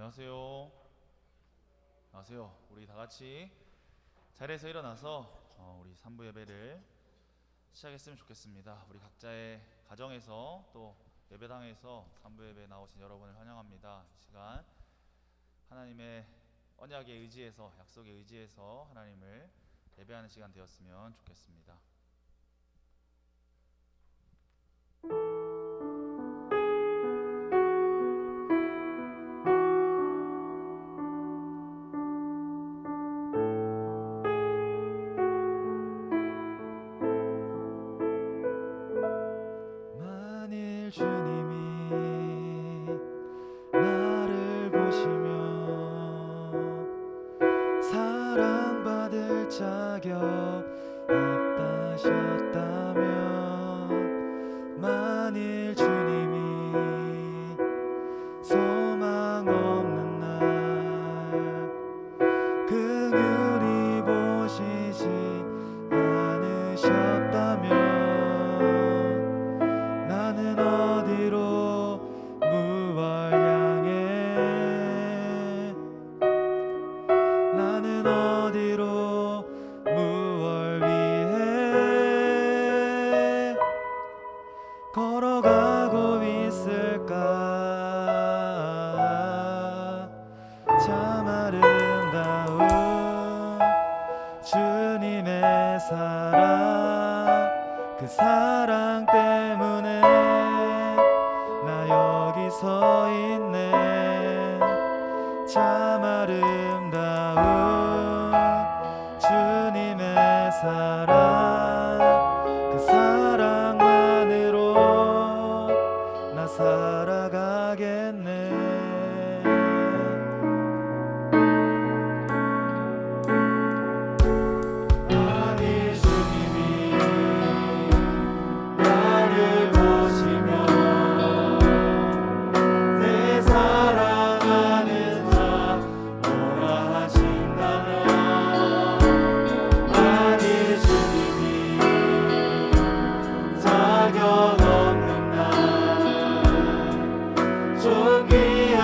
안녕하세요. 안녕하세요. 우리 다 같이 자리에서 일어나서 우리 3부 예배를 시작했으면 좋겠습니다. 우리 각자의 가정에서 또 예배당에서 3부 예배에 나오신 여러분을 환영합니다. 이 시간 하나님의 언약에 의지해서, 약속에 의지해서 하나님을 예배하는 시간 되었으면 좋겠습니다. 만일 주님이 나를 보시며 사랑받을 자격 없다 하셨다면, 만일 주님이 소망 없는 날 긍휼히 보시지 않으셨다면, 나는 어디로 무얼 향해, 나는 어디로 무얼 위해 걸어가고 있을까. 참 아름다운 주님의 사랑, 그 사랑 때문에 나 여기 서 있네. 참 아름다운 주님의 사랑, 그 사랑만으로 나 살아가겠네. 자격 없는 날 존귀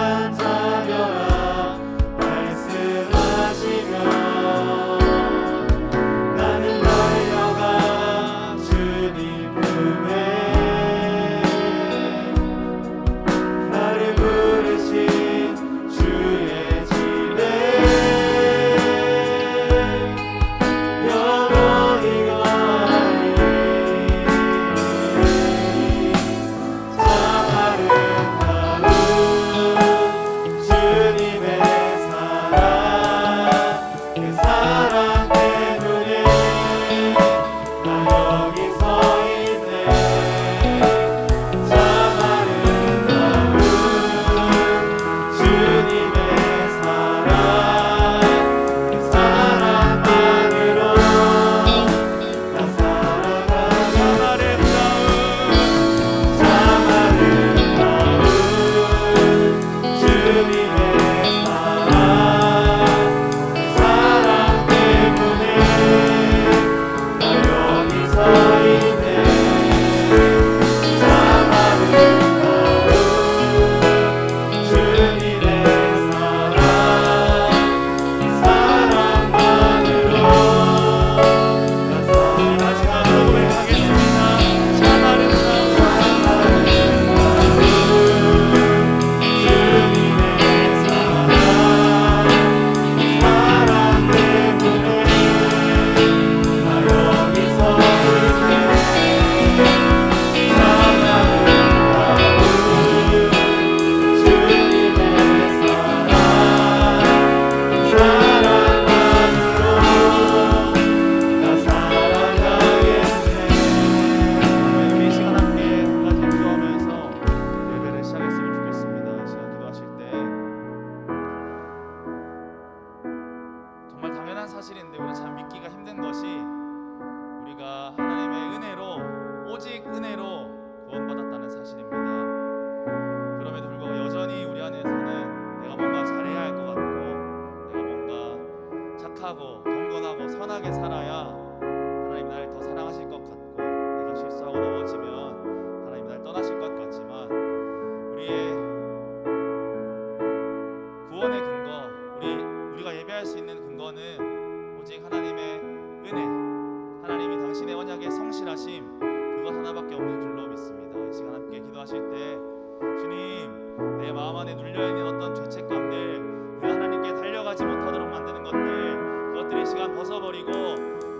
우리의 마음 안에 눌려있는 어떤 죄책감들, 내가 하나님께 달려가지 못하도록 만드는 것들, 그것들을 이 시간 벗어버리고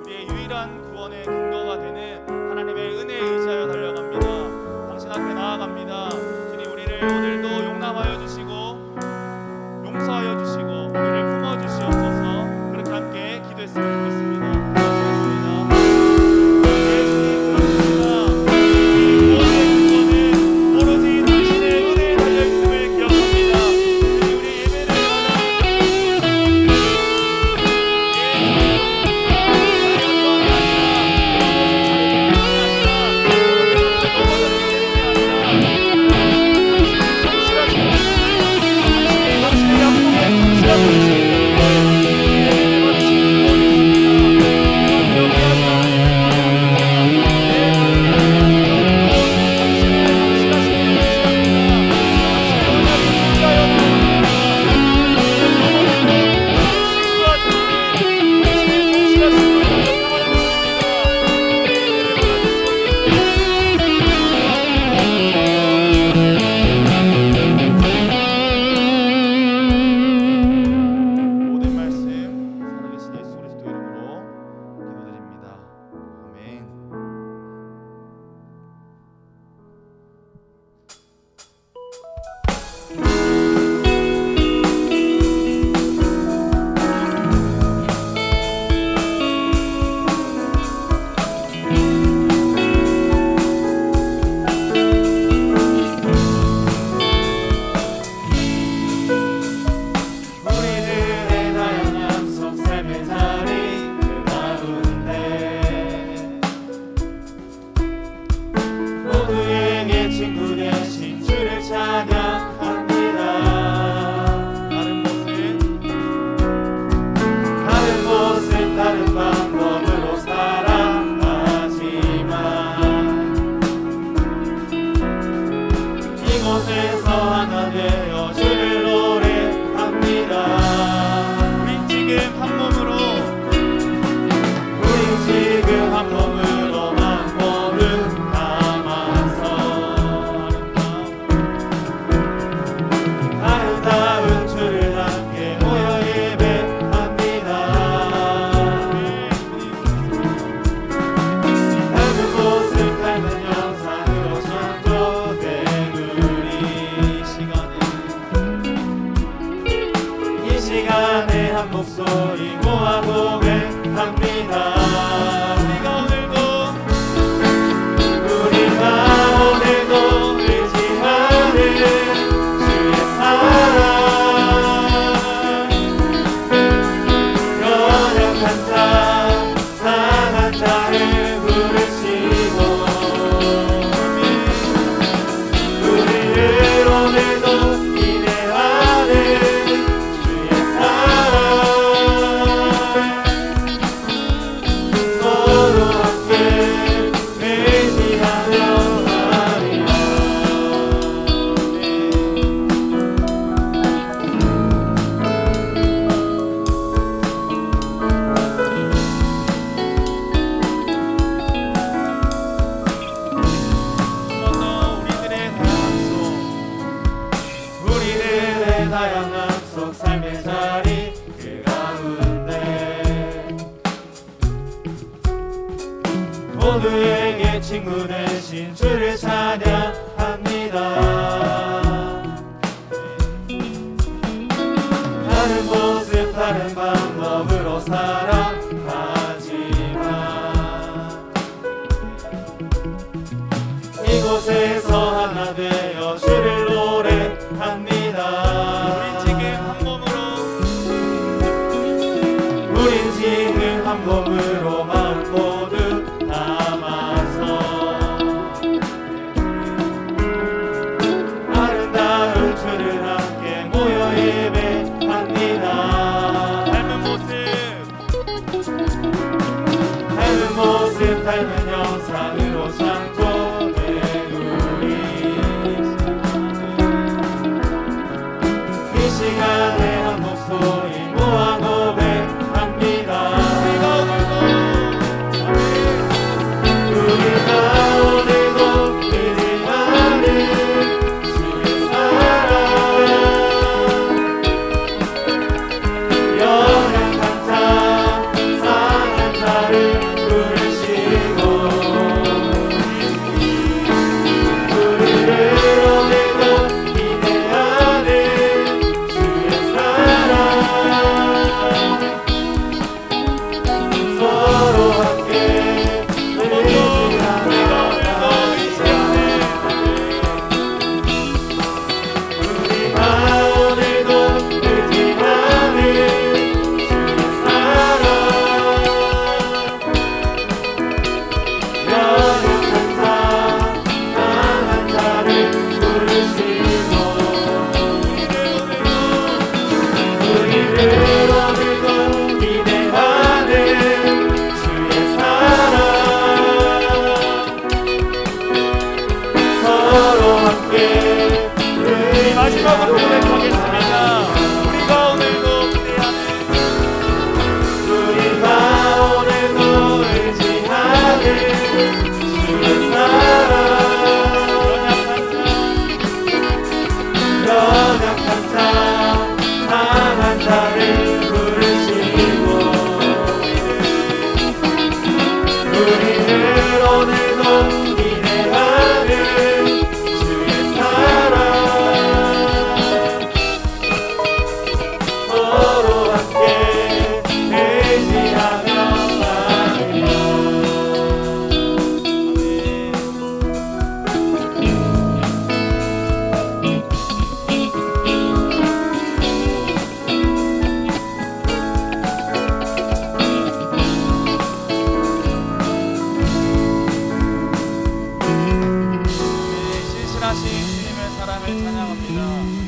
우리의 유일한 구원의 근거가 되는 하나님의 은혜에 의지하여 달려갑니다. 당신 앞에 나아갑니다. 주님, 우리를 오늘도 용납하여 주시고 용서하여 주시고 우리를 품어주시옵소서. 그렇게 함께 기도했으면 좋겠습니다. 목소리 모아 고백합니다. 우리가 오늘도 의지하는 주의 사랑, 연약한 자, 상한 자를 부르시고 우리를 오늘도 기대하는 다양한 속 삶의 자리 그 가운데 모두에게 친구 되신 주를 찬양합니다. 다른 모습 다른 방법으로 살아가지만 이곳에서 하나 되어 주를 노래합니다. 우린 지금 한 몸으로 마음 모두 담아서 아름다운 주를 함께 모여 예배합니다. 닮은 모습 닮은 영상으로 창조된 우리 이 시간에 한 목소리 모아 고백합니다. 우리가 오늘도 의지하는 주의 사랑, 신하신 주님의 사랑을 찬양합니다. 아멘.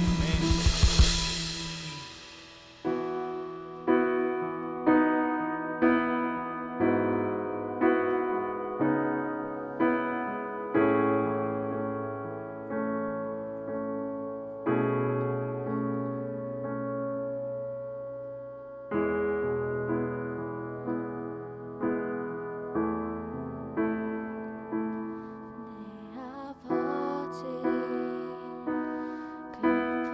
내 아버지 그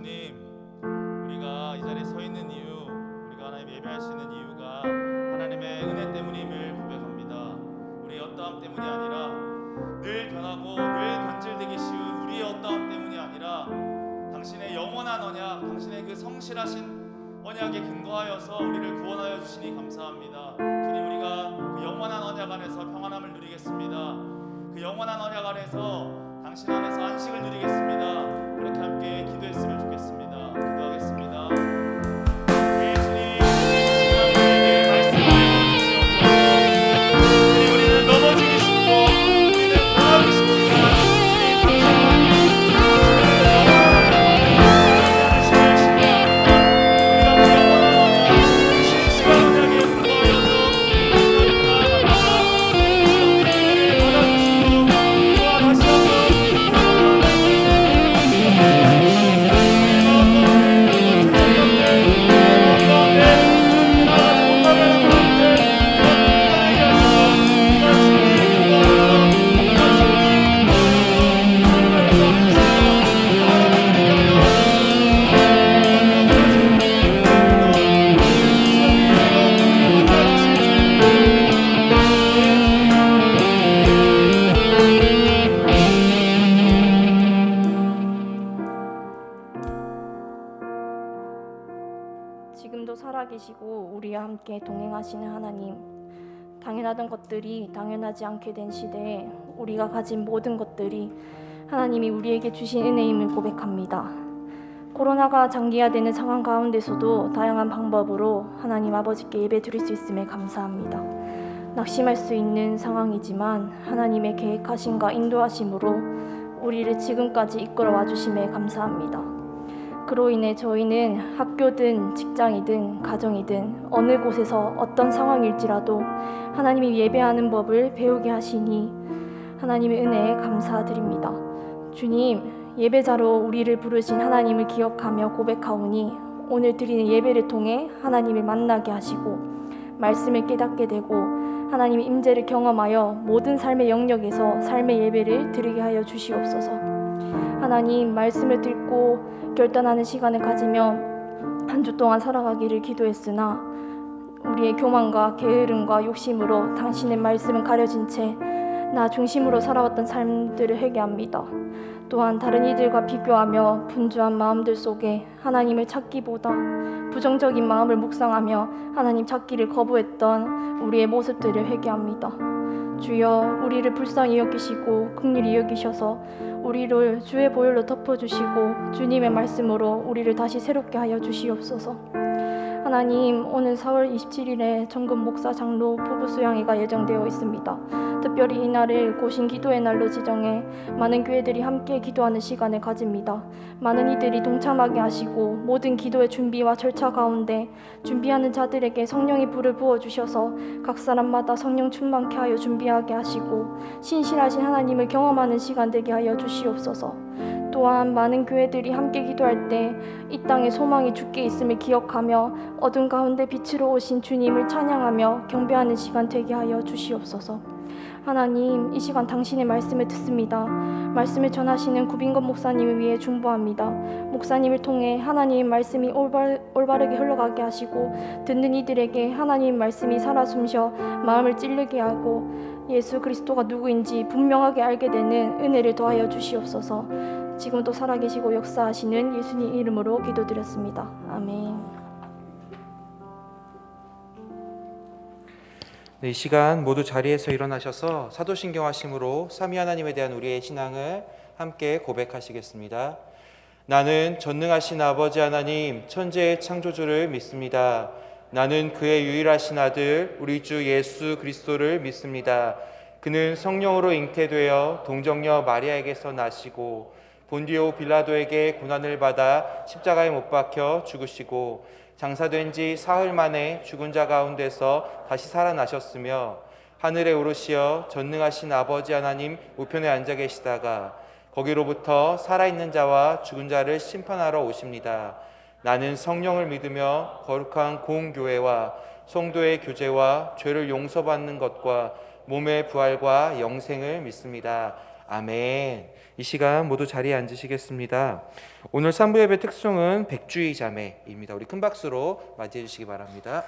주님, 우리가 이 자리에 서 있는 이유, 우리가 하나님 예배할 수 있는 이유가 하나님의 은혜 때문임을 고백합니다. 우리의 어떠함 때문이 아니라, 늘 변하고 늘 변질되기 쉬운 우리의 어떠함 때문이 아니라 당신의 영원한 언약, 당신의 그 성실하신 언약에 근거하여서 우리를 구원하여 주시니 감사합니다. 주님, 우리가 그 영원한 언약 안에서 평안함을 누리겠습니다. 그 영원한 언약 안에서 당신 안에서 안식을 누리겠습니다. 그렇게 함께 기도했으면 좋겠습니다. 기도하겠습니다. 네, 주님, 이 시간 우리에게 말씀을 주시옵소서. 주님, 우리는 넘어지기 쉽고 우리는 돌아오기 쉽지만 주님, 당신은 안식을 신뢰합니다. 우리가 그 영원한 언약, 그 신실한 언약에 근거하여서 이 시간을 나아갑니다. 우리를 받아주시고 구원하셔서 지금도 살아계시고 우리와 함께 동행하시는 하나님, 당연하던 것들이 당연하지 않게 된 시대에 우리가 가진 모든 것들이 하나님이 우리에게 주신 은혜임을 고백합니다. 코로나가 장기화되는 상황 가운데서도 다양한 방법으로 하나님 아버지께 예배 드릴 수 있음에 감사합니다. 낙심할 수 있는 상황이지만 하나님의 계획하심과 인도하심으로 우리를 지금까지 이끌어와 주심에 감사합니다. 그로 인해 저희는 학교든 직장이든 가정이든 어느 곳에서 어떤 상황일지라도 하나님이 예배하는 법을 배우게 하시니 하나님의 은혜에 감사드립니다. 주님, 예배자로 우리를 부르신 하나님을 기억하며 고백하오니 오늘 드리는 예배를 통해 하나님을 만나게 하시고 말씀을 깨닫게 되고 하나님의 임재를 경험하여 모든 삶의 영역에서 삶의 예배를 드리게 하여 주시옵소서. 하나님, 말씀을 듣고 결단하는 시간을 가지며 한 주 동안 살아가기를 기도했으나 우리의 교만과 게으름과 욕심으로 당신의 말씀은 가려진 채 나 중심으로 살아왔던 삶들을 회개합니다. 또한 다른 이들과 비교하며 분주한 마음들 속에 하나님을 찾기보다 부정적인 마음을 묵상하며 하나님 찾기를 거부했던 우리의 모습들을 회개합니다. 주여, 우리를 불쌍히 여기시고 긍휼히 여기셔서 우리를 주의 보혈로 덮어주시고 주님의 말씀으로 우리를 다시 새롭게 하여 주시옵소서. 하나님, 오늘 4월 27일에 정금 목사 장로 부부 수양회가 예정되어 있습니다. 특별히 이날을 고신 기도의 날로 지정해 많은 교회들이 함께 기도하는 시간을 가집니다. 많은 이들이 동참하게 하시고 모든 기도의 준비와 절차 가운데 준비하는 자들에게 성령의 불을 부어주셔서 각 사람마다 성령 충만케 하여 준비하게 하시고 신실하신 하나님을 경험하는 시간 되게 하여 주시옵소서. 또한 많은 교회들이 함께 기도할 때 이 땅에 소망이 주께 있음을 기억하며 어둠 가운데 빛으로 오신 주님을 찬양하며 경배하는 시간 되게 하여 주시옵소서. 하나님, 이 시간 당신의 말씀을 듣습니다. 말씀을 전하시는 구빈건 목사님을 위해 중보합니다. 목사님을 통해 하나님의 말씀이 올바르게 흘러가게 하시고 듣는 이들에게 하나님의 말씀이 살아 숨쉬어 마음을 찔르게 하고 예수 그리스도가 누구인지 분명하게 알게 되는 은혜를 더하여 주시옵소서. 지금도 살아계시고 역사하시는 예수님 이름으로 기도드렸습니다. 아멘. 네, 이 시간 모두 자리에서 일어나셔서 사도신경 하심으로 삼위 하나님에 대한 우리의 신앙을 함께 고백하시겠습니다. 나는 전능하신 아버지 하나님 천지의 창조주를 믿습니다. 나는 그의 유일하신 아들 우리 주 예수 그리스도를 믿습니다. 그는 성령으로 잉태되어 동정녀 마리아에게서 나시고 본디오 빌라도에게 고난을 받아 십자가에 못 박혀 죽으시고 장사된 지 사흘 만에 죽은 자 가운데서 다시 살아나셨으며 하늘에 오르시어 전능하신 아버지 하나님 우편에 앉아 계시다가 거기로부터 살아있는 자와 죽은 자를 심판하러 오십니다. 나는 성령을 믿으며 거룩한 공교회와 성도의 교제와 죄를 용서받는 것과 몸의 부활과 영생을 믿습니다. 아멘. 이 시간 모두 자리에 앉으시겠습니다. 오늘 산부 예배 특송은 백주의 자매입니다. 우리 큰 박수로 맞이해 주시기 바랍니다.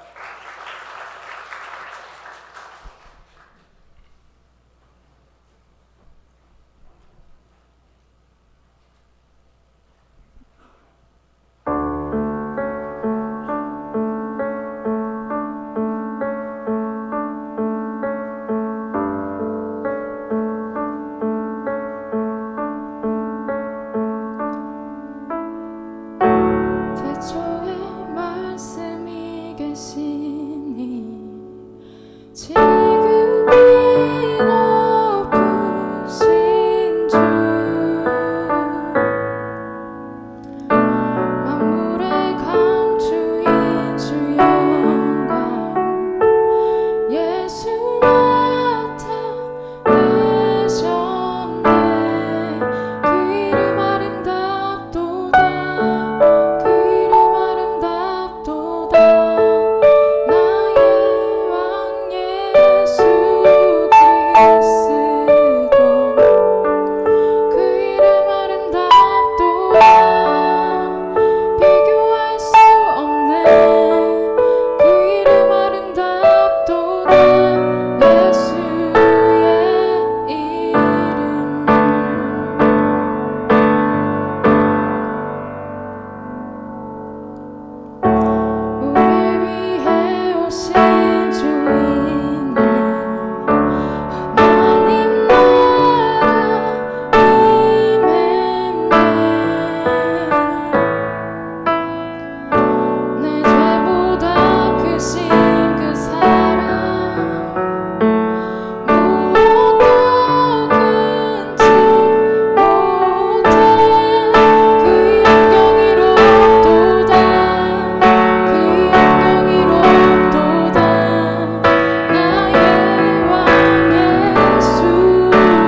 태초에 말씀이 계시니 지극히 높으신 주 만물의 감추인 주 영광 예수 나타내셨네 그 이름 아름답도다 그 이름 아름답도다 나의 왕 예수 그리스도 그 이름 아름답도다 비교할 수 없네 그 이름 아름답도다 예수의 이름 우리 위해 오신 주인은 하나님 나라 임했네 내 죄보다 크신 그 사랑 무엇도 끊지 못해 그 이름 경이롭도다 그 이름 경이롭도다 나의 왕 예수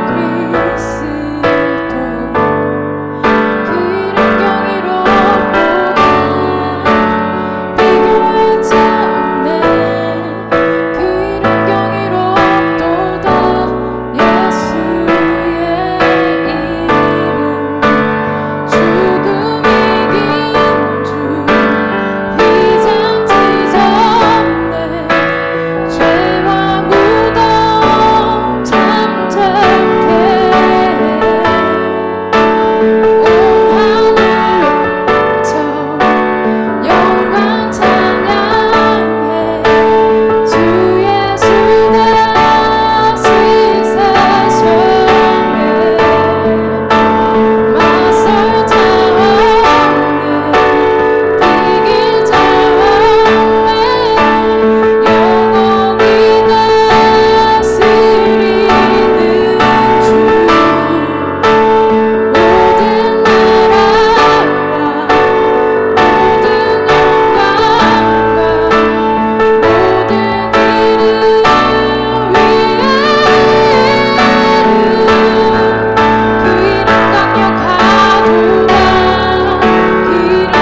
그리스도 그 이름 경이롭도다 비교할 자 없네 그 이름 경이롭도다 예수의 이름 죽음 이긴 주 휘장 찢었네 죄와 무덤 잠잠케 온 하늘 저 영광 찬양해 주 예수 다시 사셨네 맞설 자 없네 이길 자 없네 영원히 다스리는 주 모든 나라와 모든 영광과 모든 이름 그 이름 강력하도다 그 이름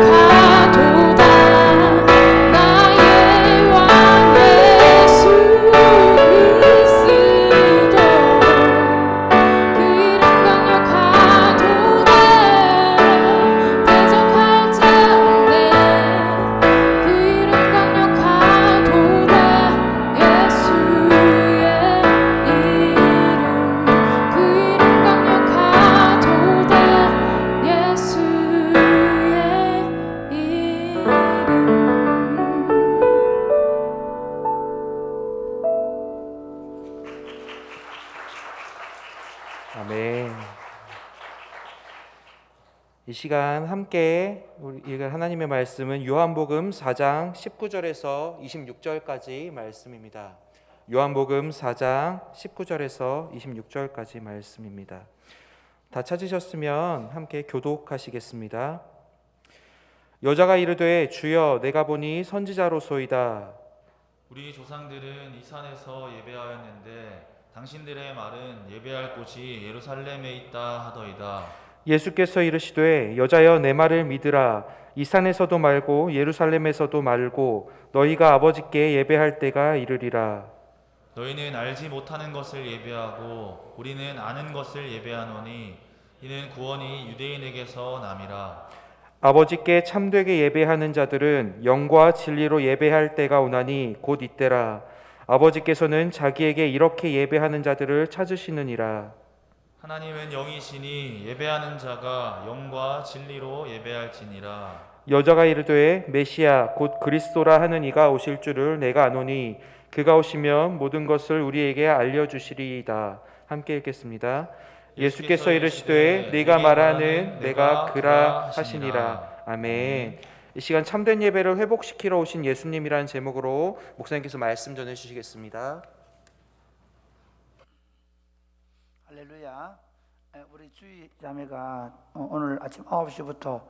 강력하도다 나의 왕 예수 그리스도 그 이름 강력하도다 대적할 자 없네 그 이름 강력하도다 예수의 이름 그 이름 강력하도다 예수의 이름 아멘. 이 시간 함께 우리 읽을 하나님의 말씀은 요한복음 4장 19절에서 26절까지 말씀입니다. 요한복음 4장 19절에서 26절까지 말씀입니다. 다 찾으셨으면 함께 교독하시겠습니다. 여자가 이르되 주여 내가 보니 선지자로소이다. 우리 조상들은 이 산에서 예배하였는데 당신들의 말은 예배할 곳이 예루살렘에 있다 하더이다. 예수께서 이르시되 여자여 내 말을 믿으라. 이 산에서도 말고 예루살렘에서도 말고 너희가 아버지께 예배할 때가 이르리라. 너희는 알지 못하는 것을 예배하고 우리는 아는 것을 예배하노니 이는 구원이 유대인에게서 남이라. 아버지께 참되게 예배하는 자들은 영과 진리로 예배할 때가 오나니 곧 이때라. 아버지께서는 자기에게 이렇게 예배하는 자들을 찾으시느니라. 하나님은 영이시니 예배하는 자가 영과 진리로 예배할지니라. 여자가 이르되 메시아 곧 그리스도라 하는 이가 오실 줄을 내가 아노니 그가 오시면 모든 것을 우리에게 알려주시리이다. 함께 읽겠습니다. 예수께서 이르시되 네가 말하는 내가 그라 하시니라. 아멘. 이 시간 참된 예배를 회복시키러 오신 예수님이라는 제목으로 목사님께서 말씀 전해주시겠습니다. 할렐루야. 우리 주의 자매가 오늘 아침 9시부터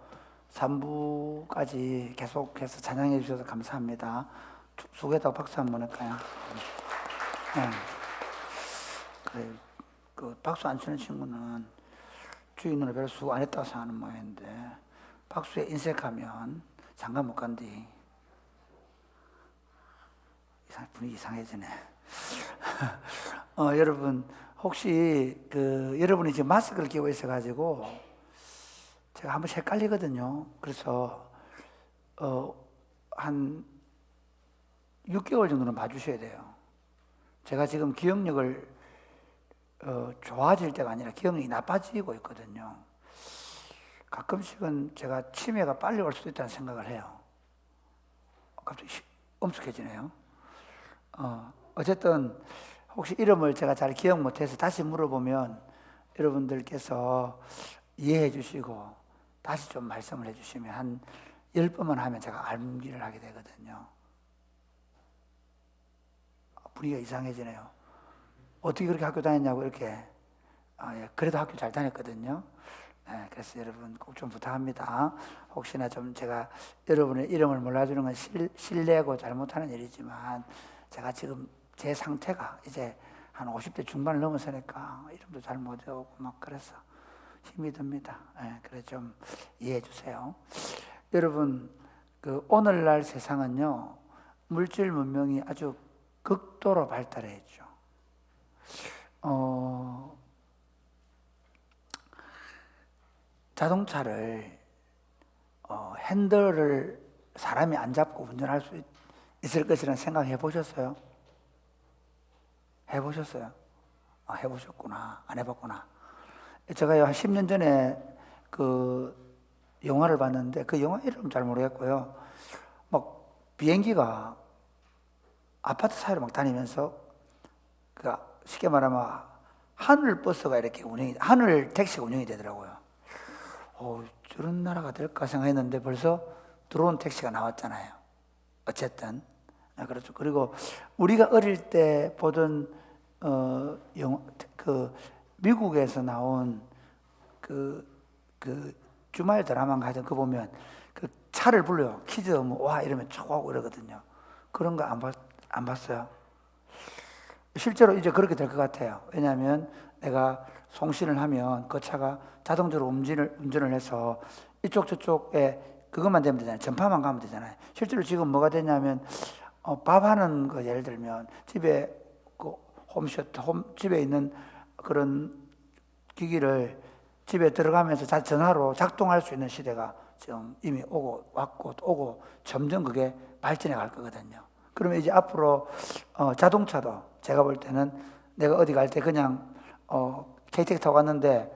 3부까지 계속해서 찬양해 주셔서 감사합니다. 수고했다고 박수 한번 할까요? 네. 그래, 그 박수 안 치는 친구는 주의 눈에 별로 수고 안 했다고 생각하는 모양인데 박수에 인색하면 장가 못 간디. 분위기 이상해지네. 여러분 혹시 여러분이 지금 마스크를 끼고 있어가지고 제가 한번 헷갈리거든요. 그래서 한 6개월 정도는 봐주셔야 돼요. 제가 지금 기억력을 좋아질 때가 아니라 기억력이 나빠지고 있거든요. 가끔씩은 제가 치매가 빨리 올 수도 있다는 생각을 해요. 갑자기 엄숙해지네요. 어쨌든 혹시 이름을 제가 잘 기억 못해서 다시 물어보면 여러분들께서 이해해 주시고 다시 좀 말씀을 해 주시면 한 10번만 하면 제가 암기를 하게 되거든요. 분위기가 이상해지네요. 어떻게 그렇게 학교 다녔냐고 이렇게. 예, 그래도 학교 잘 다녔거든요. 예, 그래서 여러분 꼭 좀 부탁합니다. 혹시나 좀 제가 여러분의 이름을 몰라주는 건 실례고 잘못하는 일이지만 제가 지금 제 상태가 이제 한 50대 중반을 넘어서니까 이름도 잘 못 외우고 막 그래서 힘이 듭니다. 예, 그래 좀 이해해 주세요. 여러분 오늘날 세상은요 물질 문명이 아주 극도로 발달해 있죠. 자동차를 핸들을 사람이 안 잡고 운전할 수 있을 것이라는 생각 해보셨어요? 해보셨어요? 해보셨구나. 안 해봤구나. 제가요 한 10년 전에 그 영화를 봤는데 그 영화 이름 잘 모르겠고요. 막 비행기가 아파트 사이로 막 다니면서 그 쉽게 말하면 하늘 버스가 이렇게 하늘 택시가 운영이 되더라고요. 저런 나라가 될까 생각했는데 벌써 드론 택시가 나왔잖아요. 어쨌든 그렇죠. 그리고 우리가 어릴 때 보던 미국에서 나온 그 주말 드라마인가 하여튼 그거 보면 그 차를 불러요. 키즈 와 이러면 촉하고 이러거든요. 그런 거 안 봤어요? 실제로 이제 그렇게 될 것 같아요. 왜냐하면 내가 송신을 하면 그 차가 자동적으로 운전을 해서 이쪽 저쪽에 그것만 되면 되잖아요. 전파만 가면 되잖아요. 실제로 지금 뭐가 되냐면 밥하는 거 예를 들면 집에 집에 있는 그런 기기를 집에 들어가면서 전화로 작동할 수 있는 시대가 지금 이미 오고 점점 그게 발전해 갈 거거든요. 그러면 이제 앞으로 자동차도 제가 볼 때는 내가 어디 갈 때 그냥 KTX 타고 갔는데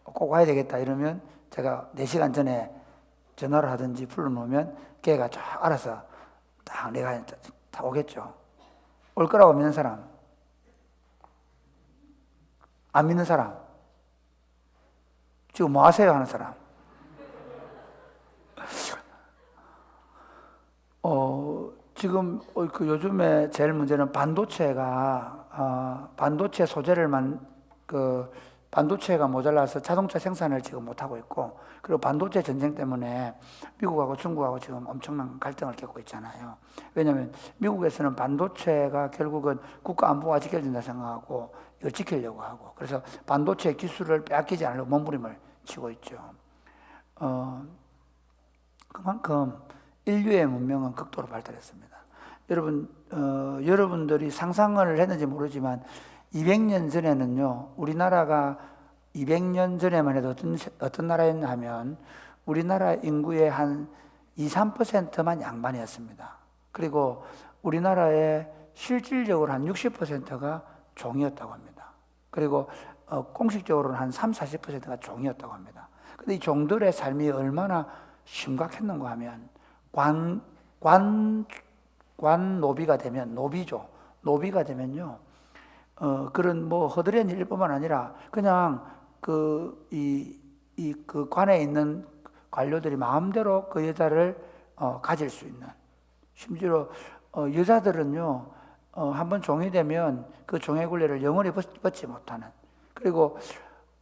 꼭 와야 되겠다 이러면 제가 4시간 전에 전화를 하든지 불러놓으면 걔가 쫙 알아서 딱 내가 다 오겠죠. 올 거라고 믿는 사람? 안 믿는 사람? 지금 뭐 하세요 하는 사람? 지금 요즘에 제일 문제는 반도체가 반도체 소재를 반도체가 모자라서 자동차 생산을 지금 못 하고 있고, 그리고 반도체 전쟁 때문에 미국하고 중국하고 지금 엄청난 갈등을 겪고 있잖아요. 왜냐하면 미국에서는 반도체가 결국은 국가 안보가 지켜진다 생각하고 이걸 지키려고 하고, 그래서 반도체 기술을 빼앗기지 않으려고 몸부림을 치고 있죠. 그만큼 인류의 문명은 극도로 발달했습니다. 여러분, 여러분들이 상상을 했는지 모르지만 200년 전에는요, 우리나라가 200년 전에만 해도 어떤 나라였냐 하면 우리나라 인구의 한 2, 3%만 양반이었습니다. 그리고 우리나라의 실질적으로 한 60%가 종이었다고 합니다. 그리고 공식적으로는 한 3, 40%가 종이었다고 합니다. 근데 이 종들의 삶이 얼마나 심각했는가 하면 관노비가 되면, 노비가 되면요, 그런 뭐 허드렛 일뿐만 아니라 그냥 그 관에 있는 관료들이 마음대로 그 여자를 가질 수 있는, 심지어 여자들은요, 한번 종이 되면 그 종의 굴레를 영원히 벗지 못하는, 그리고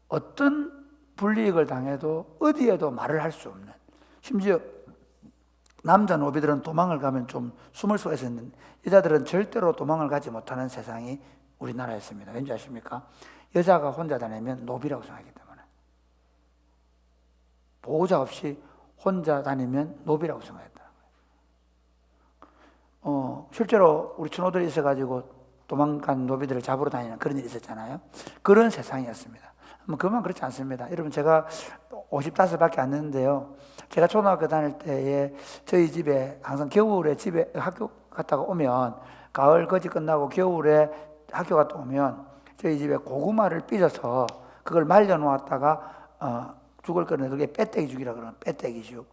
어떤 불이익을 당해도 어디에도 말을 할 수 없는, 심지어 남자 노비들은 도망을 가면 좀 숨을 수가 있었는데 여자들은 절대로 도망을 가지 못하는 세상이 우리나라였습니다. 왠지 아십니까? 여자가 혼자 다니면 노비라고 생각하기 때문에, 보호자 없이 혼자 다니면 노비라고 생각했다는 거예요. 실제로 우리 춘호들이 있어가지고 도망간 노비들을 잡으러 다니는 그런 일이 있었잖아요. 그런 세상이었습니다. 그만 그렇지 않습니다. 여러분, 제가 55밖에 안 됐는데요, 제가 초등학교 다닐 때에 저희 집에 항상 겨울에 집에 학교 갔다가 오면, 가을 거지 끝나고 겨울에 학교 갔다 오면 저희 집에 고구마를 빚어서 그걸 말려 놓았다가 죽을 거는 그게 빼떼기죽이라 그러는, 빼떼기죽,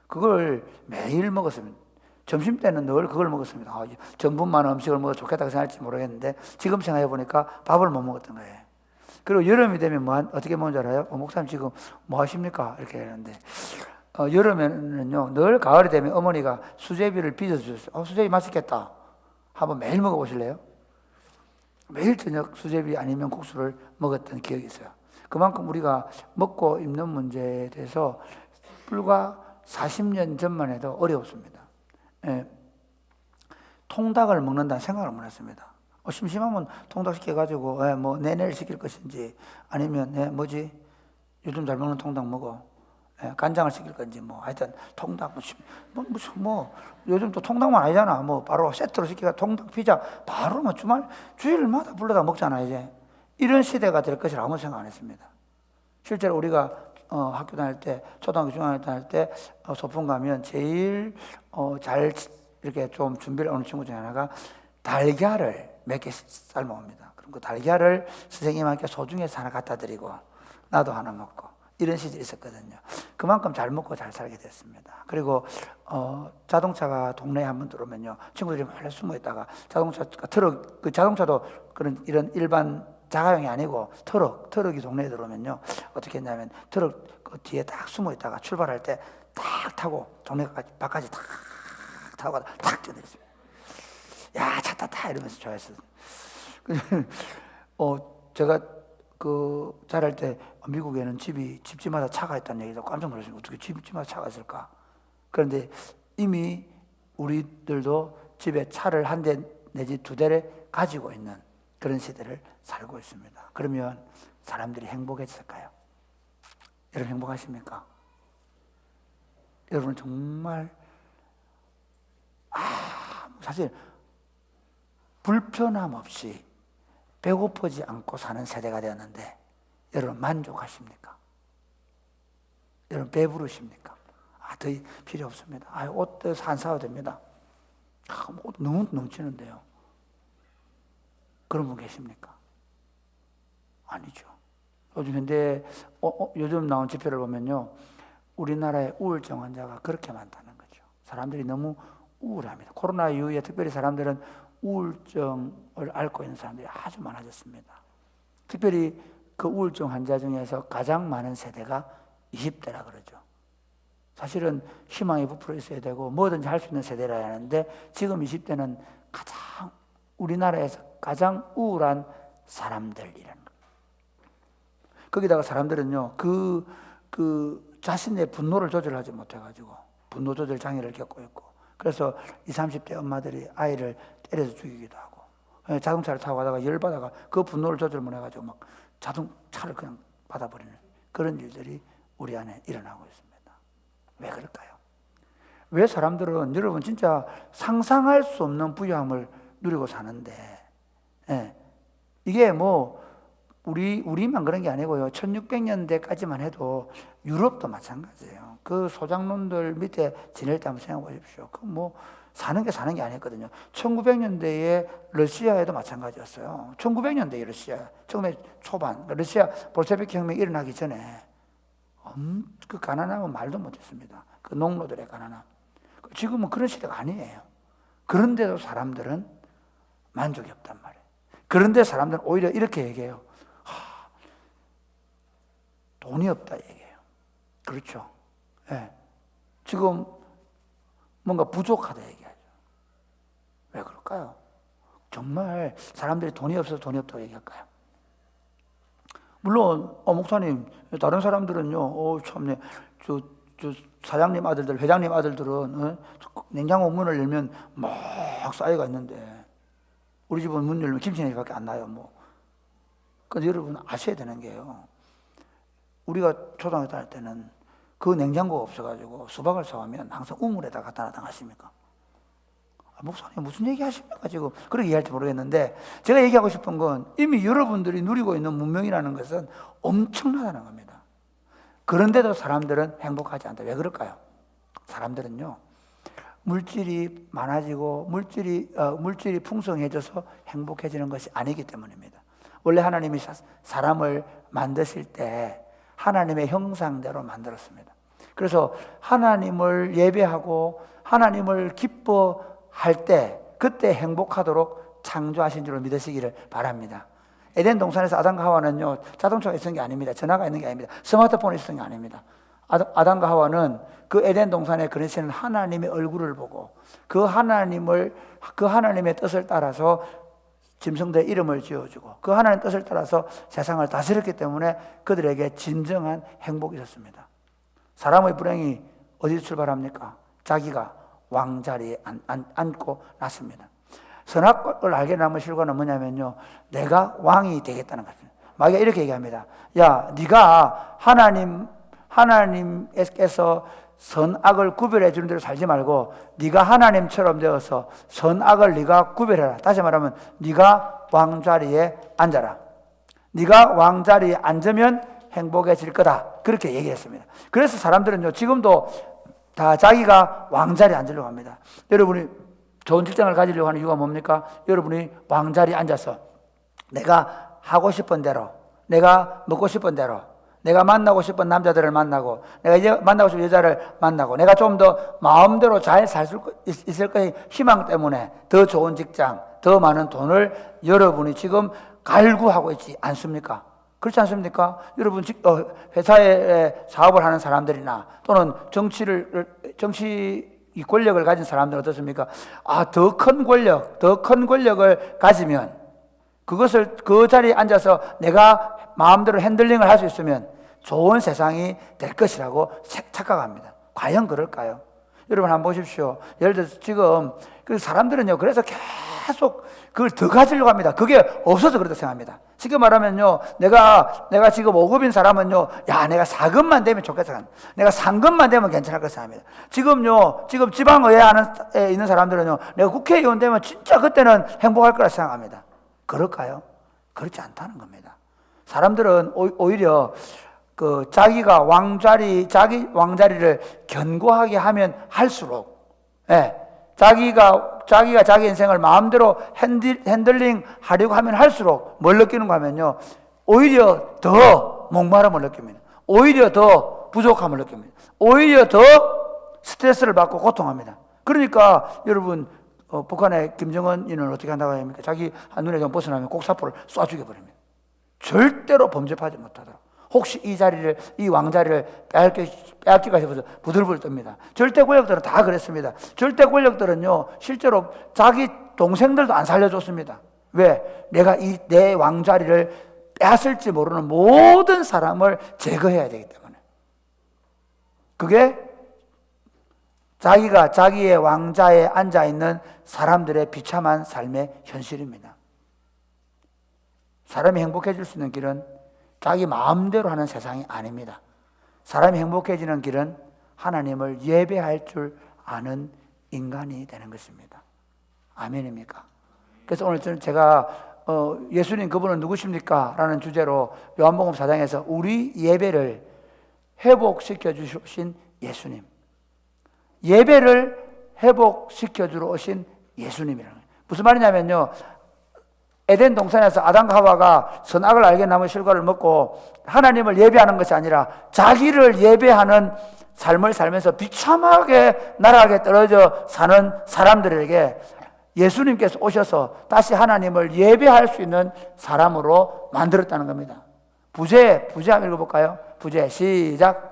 그걸 매일 먹었습니다. 점심 때는 늘 그걸 먹었습니다. 전분 많은 음식을 먹어도 좋겠다고 생각할지 모르겠는데 지금 생각해 보니까 밥을 못 먹었던 거예요. 그리고 여름이 되면 어떻게 먹는 줄 알아요? 목사님 지금 뭐 하십니까? 이렇게 하는데, 여름에는요, 늘 가을이 되면 어머니가 수제비를 빚어서 줬어요. 수제비 맛있겠다. 한번 매일 먹어보실래요? 매일 저녁 수제비 아니면 국수를 먹었던 기억이 있어요. 그만큼 우리가 먹고 입는 문제에 대해서 불과 40년 전만 해도 어려웠습니다. 예. 통닭을 먹는다는 생각을 못 했습니다. 심심하면 통닭 시켜가지고 뭐 내내를 시킬 것인지, 아니면 뭐지, 요즘 잘 먹는 통닭 먹어, 간장을 시킬 건지, 뭐 하여튼 통닭 뭐 요즘 또 통닭만 아니잖아. 뭐 바로 세트로 시키가 통닭 피자 바로 뭐 주일마다 불러다 먹잖아. 이제 이런 시대가 될 것이라 아무 생각 안 했습니다. 실제로 우리가 학교 다닐 때, 초등학교 중학교 다닐 때 소풍 가면 제일 잘 이렇게 좀 준비를 하는 친구 중에 하나가 달걀을 몇 개 삶아옵니다. 그럼 그 달걀을 선생님한테 소중해서 하나 갖다 드리고 나도 하나 먹고, 이런 시절이 있었거든요. 그만큼 잘 먹고 잘 살게 됐습니다. 그리고 자동차가 동네에 한번 들어오면요, 친구들이 많이 숨어 있다가 자동차가 트럭, 그 자동차도 이런 일반 자가용이 아니고 트럭이 동네에 들어오면요, 어떻게 했냐면 트럭 그 뒤에 딱 숨어 있다가 출발할 때 딱 타고 동네 밖까지 딱 타고 가다 탁 뛰어내렸어요. 야, 차 타 이러면서 좋아했어요. 제가 자랄 때 미국에는 집집마다 차가 있다는 얘기도 깜짝 놀랐어요. 어떻게 집집마다 차가 있을까? 그런데 이미 우리들도 집에 차를 한 대 내지 두 대를 가지고 있는 그런 시대를 살고 있습니다. 그러면 사람들이 행복했을까요? 여러분 행복하십니까? 여러분은 정말 사실 불편함 없이 배고프지 않고 사는 세대가 되었는데, 여러분 만족하십니까? 여러분 배부르십니까? 더 필요 없습니다. 옷 안 사도 됩니다. 옷 너무 넘치는데요. 그런 분 계십니까? 아니죠. 요즘 현대 요즘 나온 지표를 보면요, 우리나라의 우울증 환자가 그렇게 많다는 거죠. 사람들이 너무 우울합니다. 코로나 이후에 특별히 사람들은 우울증을 앓고 있는 사람들이 아주 많아졌습니다. 특별히 그 우울증 환자 중에서 가장 많은 세대가 20대라 그러죠. 사실은 희망이 부풀어 있어야 되고 뭐든지 할 수 있는 세대라 하는데, 지금 20대는 우리나라에서 가장 우울한 사람들이라는 거예요. 거기다가 사람들은요, 그 자신의 분노를 조절하지 못해가지고 분노 조절 장애를 겪고 있고, 그래서 20, 30대 엄마들이 아이를 때려서 죽이기도 하고, 자동차를 타고 가다가 열받아가 그 분노를 조절 못해가지고 막 자동차를 그냥 받아버리는 그런 일들이 우리 안에 일어나고 있습니다. 왜 그럴까요? 왜 사람들은 여러분 진짜 상상할 수 없는 부유함을 누리고 사는데, 예. 이게 뭐 우리만 그런 게 아니고요. 1600년대까지만 해도 유럽도 마찬가지예요. 그 소장농들 밑에 지낼 때 한번 생각해 보십시오. 그 뭐 사는 게 아니었거든요. 1900년대에 러시아에도 마찬가지였어요. 1900년대 러시아, 1900 초반 러시아 볼셰비키 혁명이 일어나기 전에 그 가난함은 말도 못했습니다. 그 농노들의 가난함. 지금은 그런 시대가 아니에요. 그런데도 사람들은 만족이 없단 말이에요. 그런데 사람들은 오히려 이렇게 얘기해요. 돈이 없다 얘기해요. 그렇죠. 예. 지금 뭔가 부족하다 얘기하죠. 왜 그럴까요? 정말 사람들이 돈이 없어서 돈이 없다고 얘기할까요? 물론 목사님 다른 사람들은요. 참네. 저 사장님 아들들, 회장님 아들들은 냉장고 문을 열면 막 쌓여가 있는데 우리 집은 문 열면 김치냉이밖에 안 나요. 뭐. 근데 여러분 아셔야 되는 게요. 우리가 초등학교 다닐 때는 그 냉장고가 없어가지고 수박을 사오면 항상 우물에다 갖다 놔 하십니까? 목사님 무슨 얘기 하십니까? 지금 그렇게 얘기할지 모르겠는데 제가 얘기하고 싶은 건 이미 여러분들이 누리고 있는 문명이라는 것은 엄청나다는 겁니다. 그런데도 사람들은 행복하지 않다. 왜 그럴까요? 사람들은요 물질이 많아지고 물질이 풍성해져서 행복해지는 것이 아니기 때문입니다. 원래 하나님이 사람을 만드실 때 하나님의 형상대로 만들었습니다. 그래서 하나님을 예배하고 하나님을 기뻐할 때 그때 행복하도록 창조하신 줄 믿으시기를 바랍니다. 에덴 동산에서 아담과 하와는요 자동차가 있는 게 아닙니다. 전화가 있는 게 아닙니다. 스마트폰이 있는 게 아닙니다. 아담과 하와는 그 에덴 동산에 그리시는 하나님의 얼굴을 보고 그 하나님의 뜻을 따라서 짐승들의 이름을 지어주고 그 하나님의 뜻을 따라서 세상을 다스렸기 때문에 그들에게 진정한 행복이 있었습니다. 사람의 불행이 어디서 출발합니까? 자기가 왕자리에 앉고 났습니다. 선악을 알게 남은 실과는 뭐냐면요 내가 왕이 되겠다는 것입니다. 마귀가 이렇게 얘기합니다. 야 네가 하나님께서 선악을 구별해 주는 대로 살지 말고 네가 하나님처럼 되어서 선악을 네가 구별해라. 다시 말하면 네가 왕자리에 앉아라. 네가 왕자리에 앉으면 행복해질 거다. 그렇게 얘기했습니다. 그래서 사람들은요 지금도 다 자기가 왕자리에 앉으려고 합니다. 여러분이 좋은 직장을 가지려고 하는 이유가 뭡니까? 여러분이 왕자리에 앉아서 내가 하고 싶은 대로 내가 먹고 싶은 대로 내가 만나고 싶은 남자들을 만나고 내가 만나고 싶은 여자를 만나고 내가 좀 더 마음대로 잘 살 수 있을 거의 희망 때문에 더 좋은 직장, 더 많은 돈을 여러분이 지금 갈구하고 있지 않습니까? 그렇지 않습니까? 여러분 회사에 사업을 하는 사람들이나 또는 정치 권력을 가진 사람들은 어떻습니까? 더 큰 권력을 가지면 그것을 그 자리에 앉아서 내가 마음대로 핸들링을 할 수 있으면 좋은 세상이 될 것이라고 착각합니다. 과연 그럴까요? 여러분 한번 보십시오. 예를 들어서 지금 그 사람들은요 그래서 계속 그걸 더 가지려고 합니다. 그게 없어서 그렇다 생각합니다. 쉽게 말하면요 내가 지금 5급인 사람은요 야 내가 4급만 되면 좋겠다. 내가 3급만 되면 괜찮을 것 생각합니다. 지금 지방의회에 있는 사람들은요 내가 국회의원 되면 진짜 그때는 행복할 거라 생각합니다. 그럴까요? 그렇지 않다는 겁니다. 사람들은 오히려 자기 왕자리를 견고하게 하면 할수록, 자기가 자기 인생을 마음대로 핸들링 하려고 하면 할수록 뭘 느끼는가 하면요, 오히려 더 목마름을 느낍니다. 오히려 더 부족함을 느낍니다. 오히려 더 스트레스를 받고 고통합니다. 그러니까 여러분, 북한의 김정은이는 어떻게 한다고 합니까? 자기 한눈에 좀 벗어나면 곡사포를 쏴 죽여버립니다. 절대로 범접하지 못하도록. 혹시 이 왕자리를 빼앗기가 싶어서 부들부들 뜹니다. 절대 권력들은 다 그랬습니다. 절대 권력들은요, 실제로 자기 동생들도 안 살려줬습니다. 왜? 내가 내 왕자리를 빼앗을지 모르는 모든 사람을 제거해야 되기 때문에. 그게 자기가 자기의 왕자에 앉아있는 사람들의 비참한 삶의 현실입니다. 사람이 행복해질 수 있는 길은 자기 마음대로 하는 세상이 아닙니다. 사람이 행복해지는 길은 하나님을 예배할 줄 아는 인간이 되는 것입니다. 아멘입니까? 그래서 오늘 제가 예수님 그분은 누구십니까? 라는 주제로 요한복음 4장에서 우리 예배를 회복시켜 주신 예수님, 예배를 회복시켜 주러 오신 예수님이라는 거예요. 무슨 말이냐면요, 에덴 동산에서 아담과 하와가 선악을 알게 나무 실과를 먹고 하나님을 예배하는 것이 아니라 자기를 예배하는 삶을 살면서 비참하게 나락에 떨어져 사는 사람들에게 예수님께서 오셔서 다시 하나님을 예배할 수 있는 사람으로 만들었다는 겁니다. 부제 한번 읽어볼까요? 부제 시작.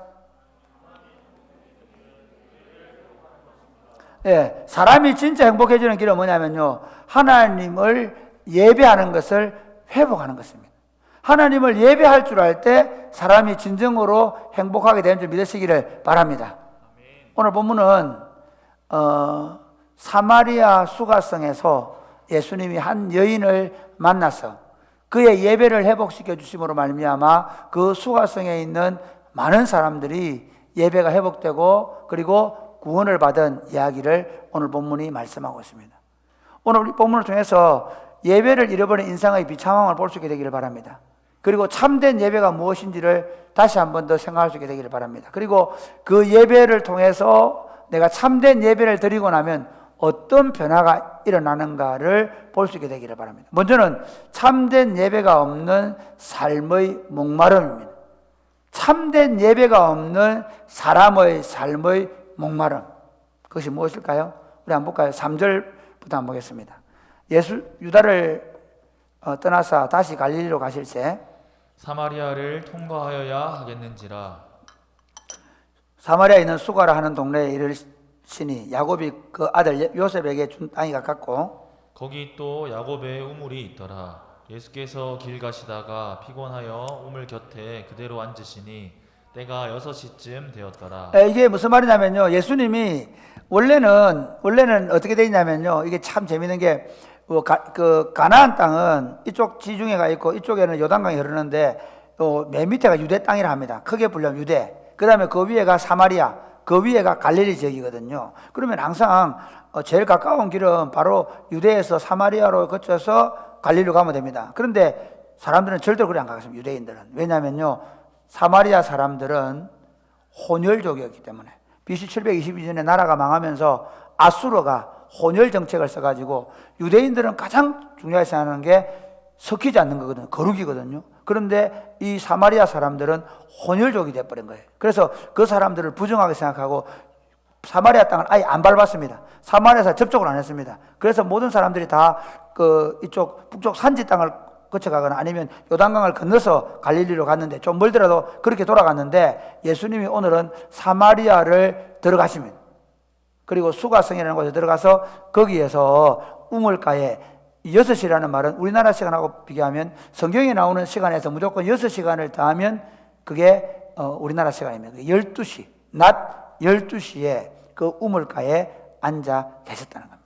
예, 사람이 진짜 행복해지는 길은 뭐냐면요, 하나님을 예배하는 것을 회복하는 것입니다. 하나님을 예배할 줄 알 때 사람이 진정으로 행복하게 되는 줄 믿으시기를 바랍니다. 오늘 본문은 사마리아 수가성에서 예수님이 한 여인을 만나서 그의 예배를 회복시켜 주심으로 말미암아 그 수가성에 있는 많은 사람들이 예배가 회복되고 그리고 구원을 받은 이야기를 오늘 본문이 말씀하고 있습니다. 오늘 우리 본문을 통해서 예배를 잃어버린 인생의 비참함을 볼 수 있게 되기를 바랍니다. 그리고 참된 예배가 무엇인지를 다시 한 번 더 생각할 수 있게 되기를 바랍니다. 그리고 그 예배를 통해서 내가 참된 예배를 드리고 나면 어떤 변화가 일어나는가를 볼 수 있게 되기를 바랍니다. 먼저는 참된 예배가 없는 삶의 목마름입니다. 참된 예배가 없는 사람의 삶의 목마름, 그것이 무엇일까요? 우리 한번 볼까요? 3절부터 한번 보겠습니다. 유다를 떠나서 다시 갈릴리로 가실 때 사마리아를 통과하여야 하겠는지라. 사마리아에 있는 수가라 하는 동네에 이르시니 야곱이 그 아들 요셉에게 준 땅이 가깝고 거기 또 야곱의 우물이 있더라. 예수께서 길 가시다가 피곤하여 우물 곁에 그대로 앉으시니 때가 6시쯤 되었더라. 이게 무슨 말이냐면요, 예수님이 원래는 어떻게 되어 있냐면요, 이게 참 재밌는 게 그 가나안 땅은 이쪽 지중해가 있고 이쪽에는 요단강이 흐르는데 맨 밑에가 유대 땅이라 합니다. 크게 불리면 유대, 그 다음에 그 위에가 사마리아, 그 위에가 갈릴리 지역이거든요. 그러면 항상 제일 가까운 길은 바로 유대에서 사마리아로 거쳐서 갈릴리로 가면 됩니다. 그런데 사람들은 절대로 그래 안 가겠습니다. 유대인들은. 왜냐하면요, 사마리아 사람들은 혼혈족이었기 때문에 BC 722년에 나라가 망하면서 아수르가 혼혈 정책을 써가지고 유대인들은 가장 중요하게 생각하는 게 섞이지 않는 거거든요. 거룩이거든요. 그런데 이 사마리아 사람들은 혼혈족이 돼버린 거예요. 그래서 그 사람들을 부정하게 생각하고 사마리아 땅을 아예 안 밟았습니다. 사마리아에서 접촉을 안 했습니다. 그래서 모든 사람들이 다 이쪽 북쪽 산지 땅을 거쳐가거나 아니면 요단강을 건너서 갈릴리로 갔는데, 좀 멀더라도 그렇게 돌아갔는데 예수님이 오늘은 사마리아를 들어가십니다. 그리고 수가성이라는 곳에 들어가서 거기에서 우물가에 6시라는 말은 우리나라 시간하고 비교하면 성경에 나오는 시간에서 무조건 6시간을 더하면 그게 우리나라 시간입니다. 12시, 낮 12시에 그 우물가에 앉아 계셨다는 겁니다.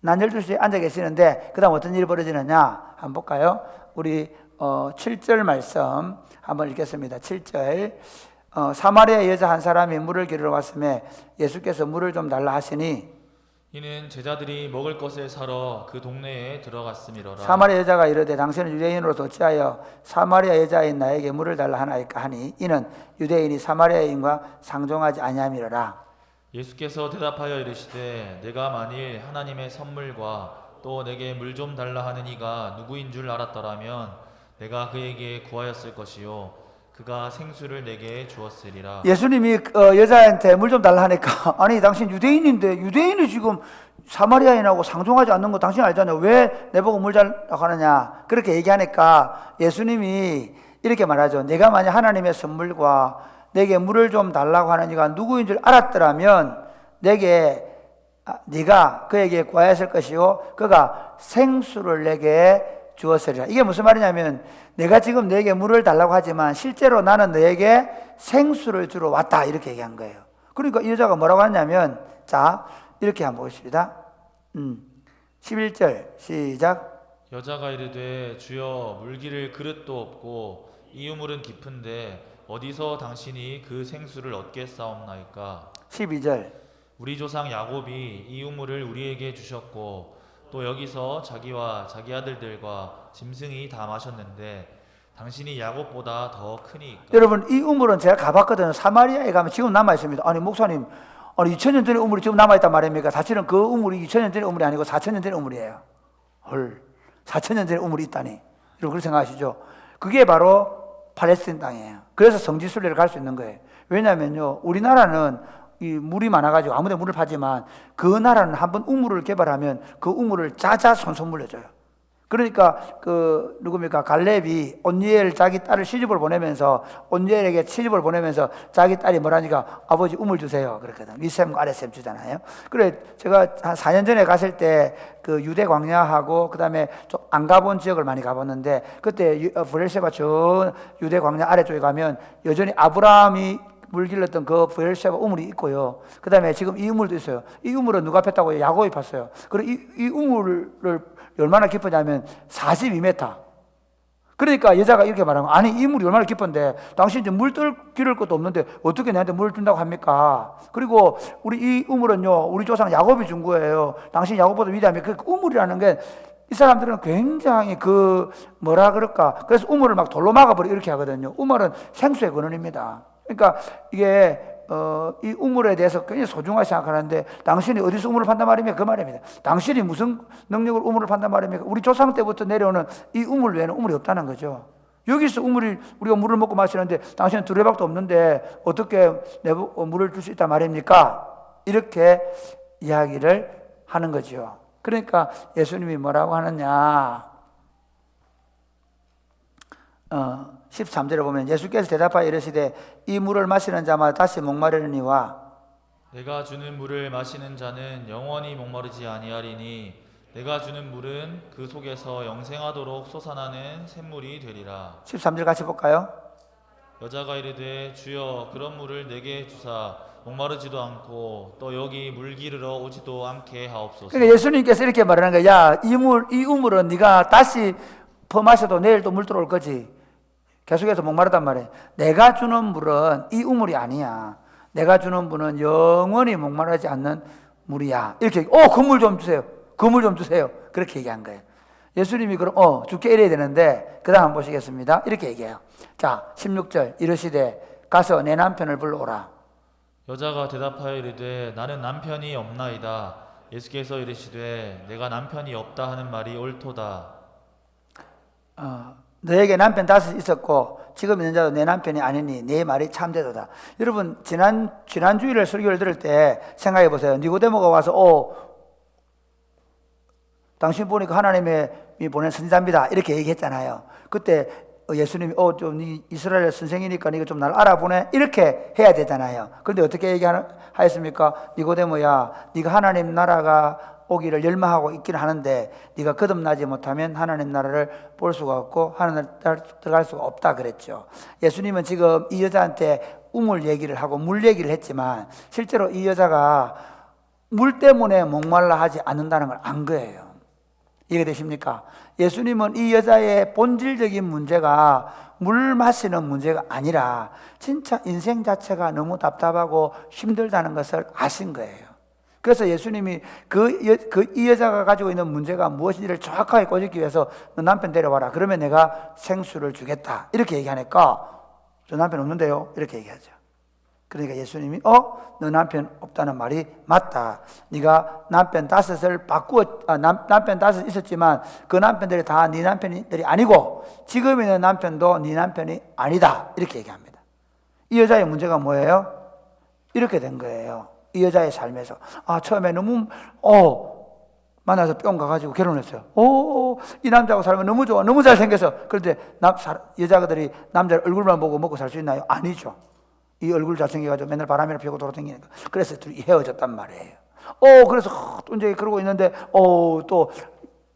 낮 12시에 앉아 계시는데 그 다음 어떤 일이 벌어지느냐 한번 볼까요? 우리 7절 말씀 한번 읽겠습니다. 7절. 사마리아 여자 한 사람이 물을 기르러 왔음에 예수께서 물을 좀 달라 하시니 이는 제자들이 먹을 것을 사러 그 동네에 들어갔음이로라. 사마리아 여자가 이르되 당신은 유대인으로서 어찌하여 사마리아 여자인 나에게 물을 달라 하나이까 하니 이는 유대인이 사마리아인과 상종하지 아니함이로라. 예수께서 대답하여 이르시되 내가 만일 하나님의 선물과 또 내게 물 좀 달라 하는 이가 누구인 줄 알았더라면 내가 그에게 구하였을 것이요 그가 생수를 내게 주었으리라. 예수님이 여자한테 물 좀 달라 하니까 아니 당신 유대인인데 유대인이 지금 사마리아인하고 상종하지 않는 거 당신 알잖아요. 왜 내보고 물 달라고 하느냐 그렇게 얘기하니까 예수님이 이렇게 말하죠. 내가 만약 하나님의 선물과 내게 물을 좀 달라고 하는 이가 누구인 줄 알았더라면 네가 그에게 구하였을 것이요 그가 생수를 내게 주었으리라. 이게 무슨 말이냐면 내가 지금 너에게 물을 달라고 하지만 실제로 나는 너에게 생수를 주러 왔다 이렇게 얘기한 거예요. 그러니까 이 여자가 뭐라고 하냐면 자 이렇게 한번 보겠습니다. 11절 시작. 여자가 이르되 주여 물기를 그릇도 없고 이 우물은 깊은데 어디서 당신이 그 생수를 얻겠사옵나이까? 12절. 우리 조상 야곱이 이 우물을 우리에게 주셨고 또 여기서 자기와 자기 아들들과 짐승이 다 마셨는데 당신이 야곱보다 더 크니까. 여러분, 이 우물은 제가 가봤거든요. 사마리아에 가면 지금 남아 있습니다. 아니 목사님, 아니 2000년 전의 우물이 지금 남아 있단 말입니까? 사실은 그 우물이 2000년 전의 우물이 아니고 4000년 전의 우물이에요. 헐, 4000년 전의 우물이 있다니. 여러분 그렇게 생각하시죠? 그게 바로 팔레스틴 땅이에요. 그래서 성지순례를 갈 수 있는 거예요. 왜냐하면요, 우리나라는 이 물이 많아가지고 아무데 물을 파지만 그 나라는 한번 우물을 개발하면 그 우물을 자자손손 물려줘요. 그러니까 그 누굽니까, 갈렙이 온니엘 자기 딸을 시집을 보내면서 온니엘에게 시집을 보내면서 자기 딸이 뭐라니까 아버지 우물 주세요 그랬거든. 위셈과 아랫셈 주잖아요. 그래 제가 한 4년 전에 갔을 때 그 유대 광야하고 그다음에 좀 안 가본 지역을 많이 가봤는데 그때 브엘세바 저 유대 광야 아래쪽에 가면 여전히 아브라함이 물 길렀던 그 브엘세바 우물이 있고요. 그 다음에 지금 이 우물도 있어요. 이 우물은 누가 팼다고요? 야곱이 팠어요. 그리고 이 우물을 얼마나 깊으냐면 42m. 그러니까 여자가 이렇게 말하면, 아니 이 물이 얼마나 깊은데 당신 이제 물 기를 것도 없는데 어떻게 나한테 물을 준다고 합니까? 그리고 우리 이 우물은요, 우리 조상 야곱이 준 거예요. 당신 야곱보다 위대하면 그 우물이라는 게 이 사람들은 굉장히 그 뭐라 그럴까, 그래서 우물을 막 돌로 막아버리고 이렇게 하거든요. 우물은 생수의 근원입니다. 그러니까 이게 이 우물에 대해서 굉장히 소중하게 생각하는데 당신이 어디서 우물을 판단 말입니까? 그 말입니다. 당신이 무슨 능력으로 우물을 판단 말입니까? 우리 조상 때부터 내려오는 이 우물 외에는 우물이 없다는 거죠. 여기서 우리가 물을 먹고 마시는데 당신은 두레박도 없는데 어떻게 물을 줄 수 있단 말입니까? 이렇게 이야기를 하는 거죠. 그러니까 예수님이 뭐라고 하느냐, 13절에 보면 예수께서 대답하여 이르시되 이 물을 마시는 자마다 다시 목마르니와 내가 주는 물을 마시는 자는 영원히 목마르지 아니하리니 내가 주는 물은 그 속에서 영생하도록 솟아나는 샘물이 되리라. 13절 같이 볼까요? 여자가 이르되 주여 그런 물을 내게 주사 목마르지도 않고 또 여기 물 기르러 오지도 않게 하옵소서. 그러니까 예수님께서 이렇게 말하는 거야. 야, 이 우물은 네가 다시 퍼마셔도 내일 또 물 들어올 거지. 계속해서 목마르단 말이에요. 내가 주는 물은 이 우물이 아니야. 내가 주는 물은 영원히 목마르지 않는 물이야. 이렇게, 그 물 좀 주세요. 그 물 좀 주세요. 그렇게 얘기한 거예요. 예수님이 그럼 줄게 이래야 되는데 그 다음 보시겠습니다. 이렇게 얘기해요. 자, 16절 이르시되 가서 내 남편을 불러오라. 여자가 대답하여 이르되 나는 남편이 없나이다. 예수께서 이르시되 내가 남편이 없다 하는 말이 옳도다. 너에게 남편 5 있었고 지금 있는 자도 내 남편이 아니니 내 말이 참되도다. 여러분 지난 주일에 설교를 들을 때 생각해 보세요. 니고데모가 와서 당신 보니까 하나님이 보낸 선지자입니다 이렇게 얘기했잖아요. 그때 예수님이 좀 이스라엘 선생이니까 네가 좀 날 알아보네 이렇게 해야 되잖아요. 그런데 어떻게 얘기하였습니까? 니고데모야, 네가 하나님 나라가 오기를 열망하고 있기는 하는데 네가 거듭나지 못하면 하나님 나라를 볼 수가 없고 하나님 나라를 들어갈 수가 없다 그랬죠. 예수님은 지금 이 여자한테 우물 얘기를 하고 물 얘기를 했지만 실제로 이 여자가 물 때문에 목말라 하지 않는다는 걸 안 거예요. 이해되십니까? 예수님은 이 여자의 본질적인 문제가 물 마시는 문제가 아니라 진짜 인생 자체가 너무 답답하고 힘들다는 것을 아신 거예요. 그래서 예수님이 이 여자가 가지고 있는 문제가 무엇인지를 정확하게 꼬집기 위해서 너 남편 데려와라. 그러면 내가 생수를 주겠다. 이렇게 얘기하니까 저 남편 없는데요. 이렇게 얘기하죠. 그러니까 예수님이 너 남편 없다는 말이 맞다. 네가 남편 5을 남편 5 있었지만 그 남편들이 다 네 남편들이 아니고 지금 있는 남편도 네 남편이 아니다. 이렇게 얘기합니다. 이 여자의 문제가 뭐예요? 이렇게 된 거예요. 이 여자의 삶에서 처음에 너무 만나서 뿅 가가지고 결혼했어요. 이 남자하고 살면 너무 좋아, 너무 잘생겨서. 그런데 여자들이 남자 얼굴만 보고 먹고 살 수 있나요? 아니죠. 이 얼굴 잘생겨가지고 맨날 바람이나 피우고 돌아다니니까. 그래서 둘이 헤어졌단 말이에요. 그래서 또 이제 그러고 있는데 또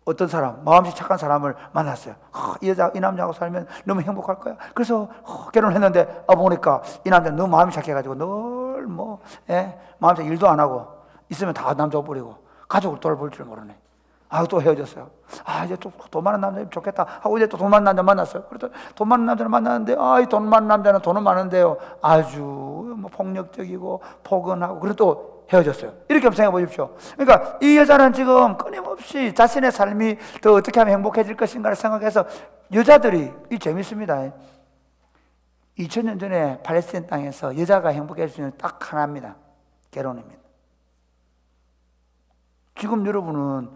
어떤 사람, 마음씨 착한 사람을 만났어요. 이 남자하고 살면 너무 행복할 거야. 그래서 결혼했는데 보니까 이 남자 너무 마음이 착해가지고 늘 마음속 일도 안 하고 있으면 다 남자 버리고 가족을 돌볼 줄 모르네. 아, 또 헤어졌어요. 아, 이제 또 돈 많은 남자면 좋겠다 하고 이제 또 돈 많은 남자 만났어요. 그래서 돈 많은 남자를 만났는데, 아, 이 돈 많은 남자는 돈은 많은데요, 아주 뭐 폭력적이고 포근하고, 그래서 또 헤어졌어요. 이렇게 한번 생각해 보십시오. 그러니까 이 여자는 지금 끊임없이 자신의 삶이 더 어떻게 하면 행복해질 것인가를 생각해서, 여자들이, 이 재밌습니다. 2000년 전에 팔레스타인 땅에서 여자가 행복해질 수 있는 딱 하나입니다. 결혼입니다. 지금 여러분은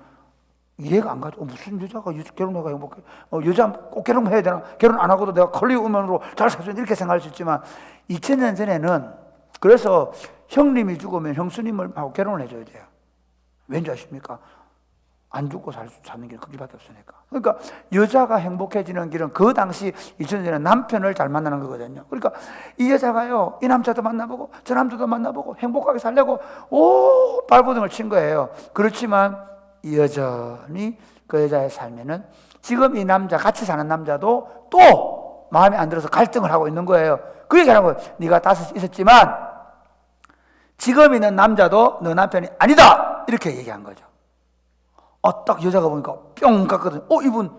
이해가 안 가죠. 무슨 여자가 결혼해가 행복해? 여자 꼭 결혼해야 되나? 결혼 안 하고도 내가 컬리 우먼으로 잘 살 수 있는, 이렇게 생각할 수 있지만 2000년 전에는, 그래서 형님이 죽으면 형수님하고 결혼을 해줘야 돼요. 왠지 아십니까? 안 죽고 사는 길 그 길밖에 없으니까. 그러니까 여자가 행복해지는 길은 그 당시 2000년 전에 남편을 잘 만나는 거거든요. 그러니까 이 여자가요, 이 남자도 만나보고 저 남자도 만나보고 행복하게 살려고 발버둥을 친 거예요. 그렇지만 여전히 그 여자의 삶에는 지금 이 남자, 같이 사는 남자도 또 마음에 안 들어서 갈등을 하고 있는 거예요. 그 얘기하는 거예요. 네가 다섯 있었지만 지금 있는 남자도 너 남편이 아니다, 이렇게 얘기한 거죠. 딱 여자가 보니까 뿅 갔거든요. 이분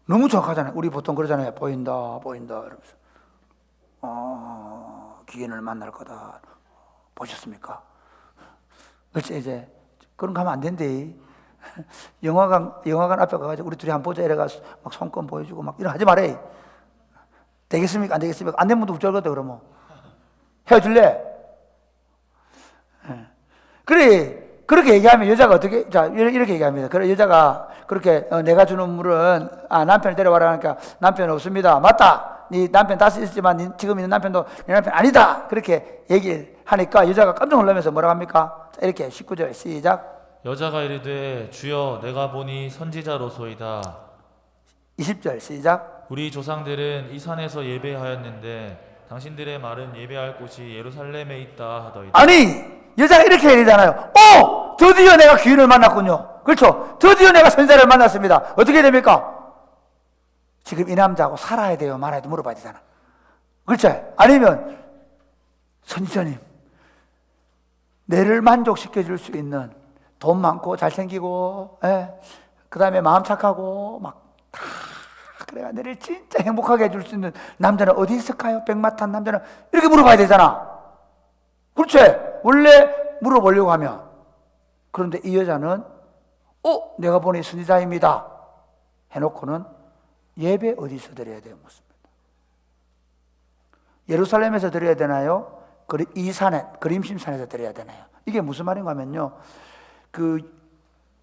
너무 정확하잖아요. 우리 보통 그러잖아요. 보인다 이러면서. 기인을 만날 거다. 보셨습니까? 그렇지, 이제 그런 거 하면 안 된대. 영화관 앞에 가가지고 우리 둘이 한번 보자 이래가지고 막 손금 보여주고 막 이런 하지 말해. 되겠습니까? 안 되겠습니까? 안 되면 또 우쩔거든. 그러면 헤어질래? 그래, 그렇게 얘기하면 여자가 어떻게, 자, 이렇게 얘기합니다. 그래, 여자가 그렇게 내가 주는 물은, 남편을 데려와라 하니까 남편 없습니다. 맞다. 네 남편 다시 있었지만 지금 있는 남편도 네 남편 아니다. 그렇게 얘기를 하니까 여자가 깜짝 놀라면서 뭐라고 합니까? 자, 이렇게 19절 시작. 여자가 이르되 주여 내가 보니 선지자로소이다. 20절 시작. 우리 조상들은 이 산에서 예배하였는데 당신들의 말은 예배할 곳이 예루살렘에 있다 하더이다. 아니, 여자가 이렇게 얘기하잖아요. 드디어 내가 귀인을 만났군요. 그렇죠? 드디어 내가 선지자를 만났습니다. 어떻게 됩니까? 지금 이 남자하고 살아야 돼요, 말아야 돼요? 물어봐야 되잖아. 그렇죠? 아니면 선지자님, 내를 만족시켜 줄 수 있는 돈 많고 잘생기고, 그 다음에 마음 착하고 막 다 그래가 내를 진짜 행복하게 해줄 수 있는 남자는 어디 있을까요? 백마탄 남자는, 이렇게 물어봐야 되잖아. 그렇지? 원래 물어보려고 하면. 그런데 이 여자는 내가 보니 선지자입니다 해놓고는 예배 어디서 드려야 돼요? 묻습니다. 예루살렘에서 드려야 되나요? 이 산에, 그림심산에서 드려야 되나요? 이게 무슨 말인가 하면요,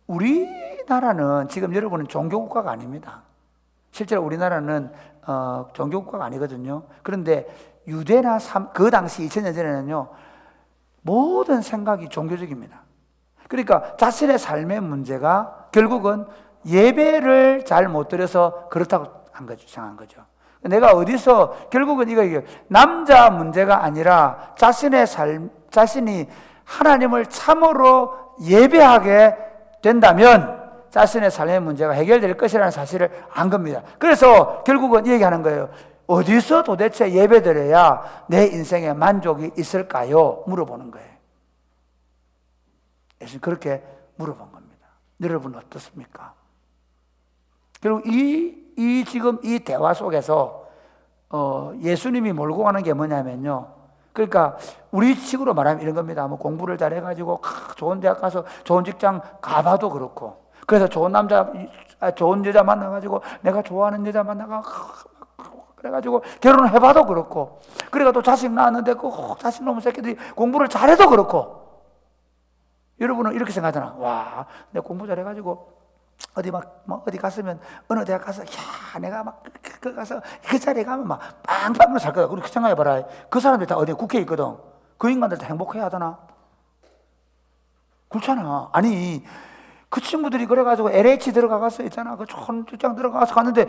우리나라는 지금 여러분은 종교국가가 아닙니다. 실제로 우리나라는 종교국가가 아니거든요. 그런데 유대나 그 당시 2000년 전에는요, 모든 생각이 종교적입니다. 그러니까 자신의 삶의 문제가 결국은 예배를 잘 못 드려서 그렇다고 생각한 거죠. 내가 어디서, 결국은 이거 남자 문제가 아니라 자신의 삶, 자신이 하나님을 참으로 예배하게 된다면 자신의 삶의 문제가 해결될 것이라는 사실을 안 겁니다. 그래서 결국은 이 얘기하는 거예요. 어디서 도대체 예배드려야 내 인생에 만족이 있을까요? 물어보는 거예요. 예수님 그렇게 물어본 겁니다. 여러분 어떻습니까? 그리고 지금 이 대화 속에서 예수님이 몰고 가는 게 뭐냐면요, 그러니까 우리 식으로 말하면 이런 겁니다. 뭐 공부를 잘해가지고 좋은 대학 가서 좋은 직장 가봐도 그렇고, 그래서 좋은 여자 만나가지고 내가 좋아하는 여자 만나가 그래가지고 결혼을 해봐도 그렇고, 그러니까 또 자식 낳았는데 그 자식 놈의 새끼들이 공부를 잘해도 그렇고, 여러분은 이렇게 생각하잖아. 와, 내가 공부 잘해가지고 어디 갔으면 어느 대학 가서 내가 막 가서 그 자리에 가면 막 빵빵으로 살 거다. 그리고 생각해봐라. 그 사람들 다 어디 국회에 있거든. 그 인간들 다 행복해야 하잖아. 그렇잖아. 아니, 그 친구들이 그래가지고 LH 들어가서 있잖아. 그 좋은 직장 들어가서 갔는데,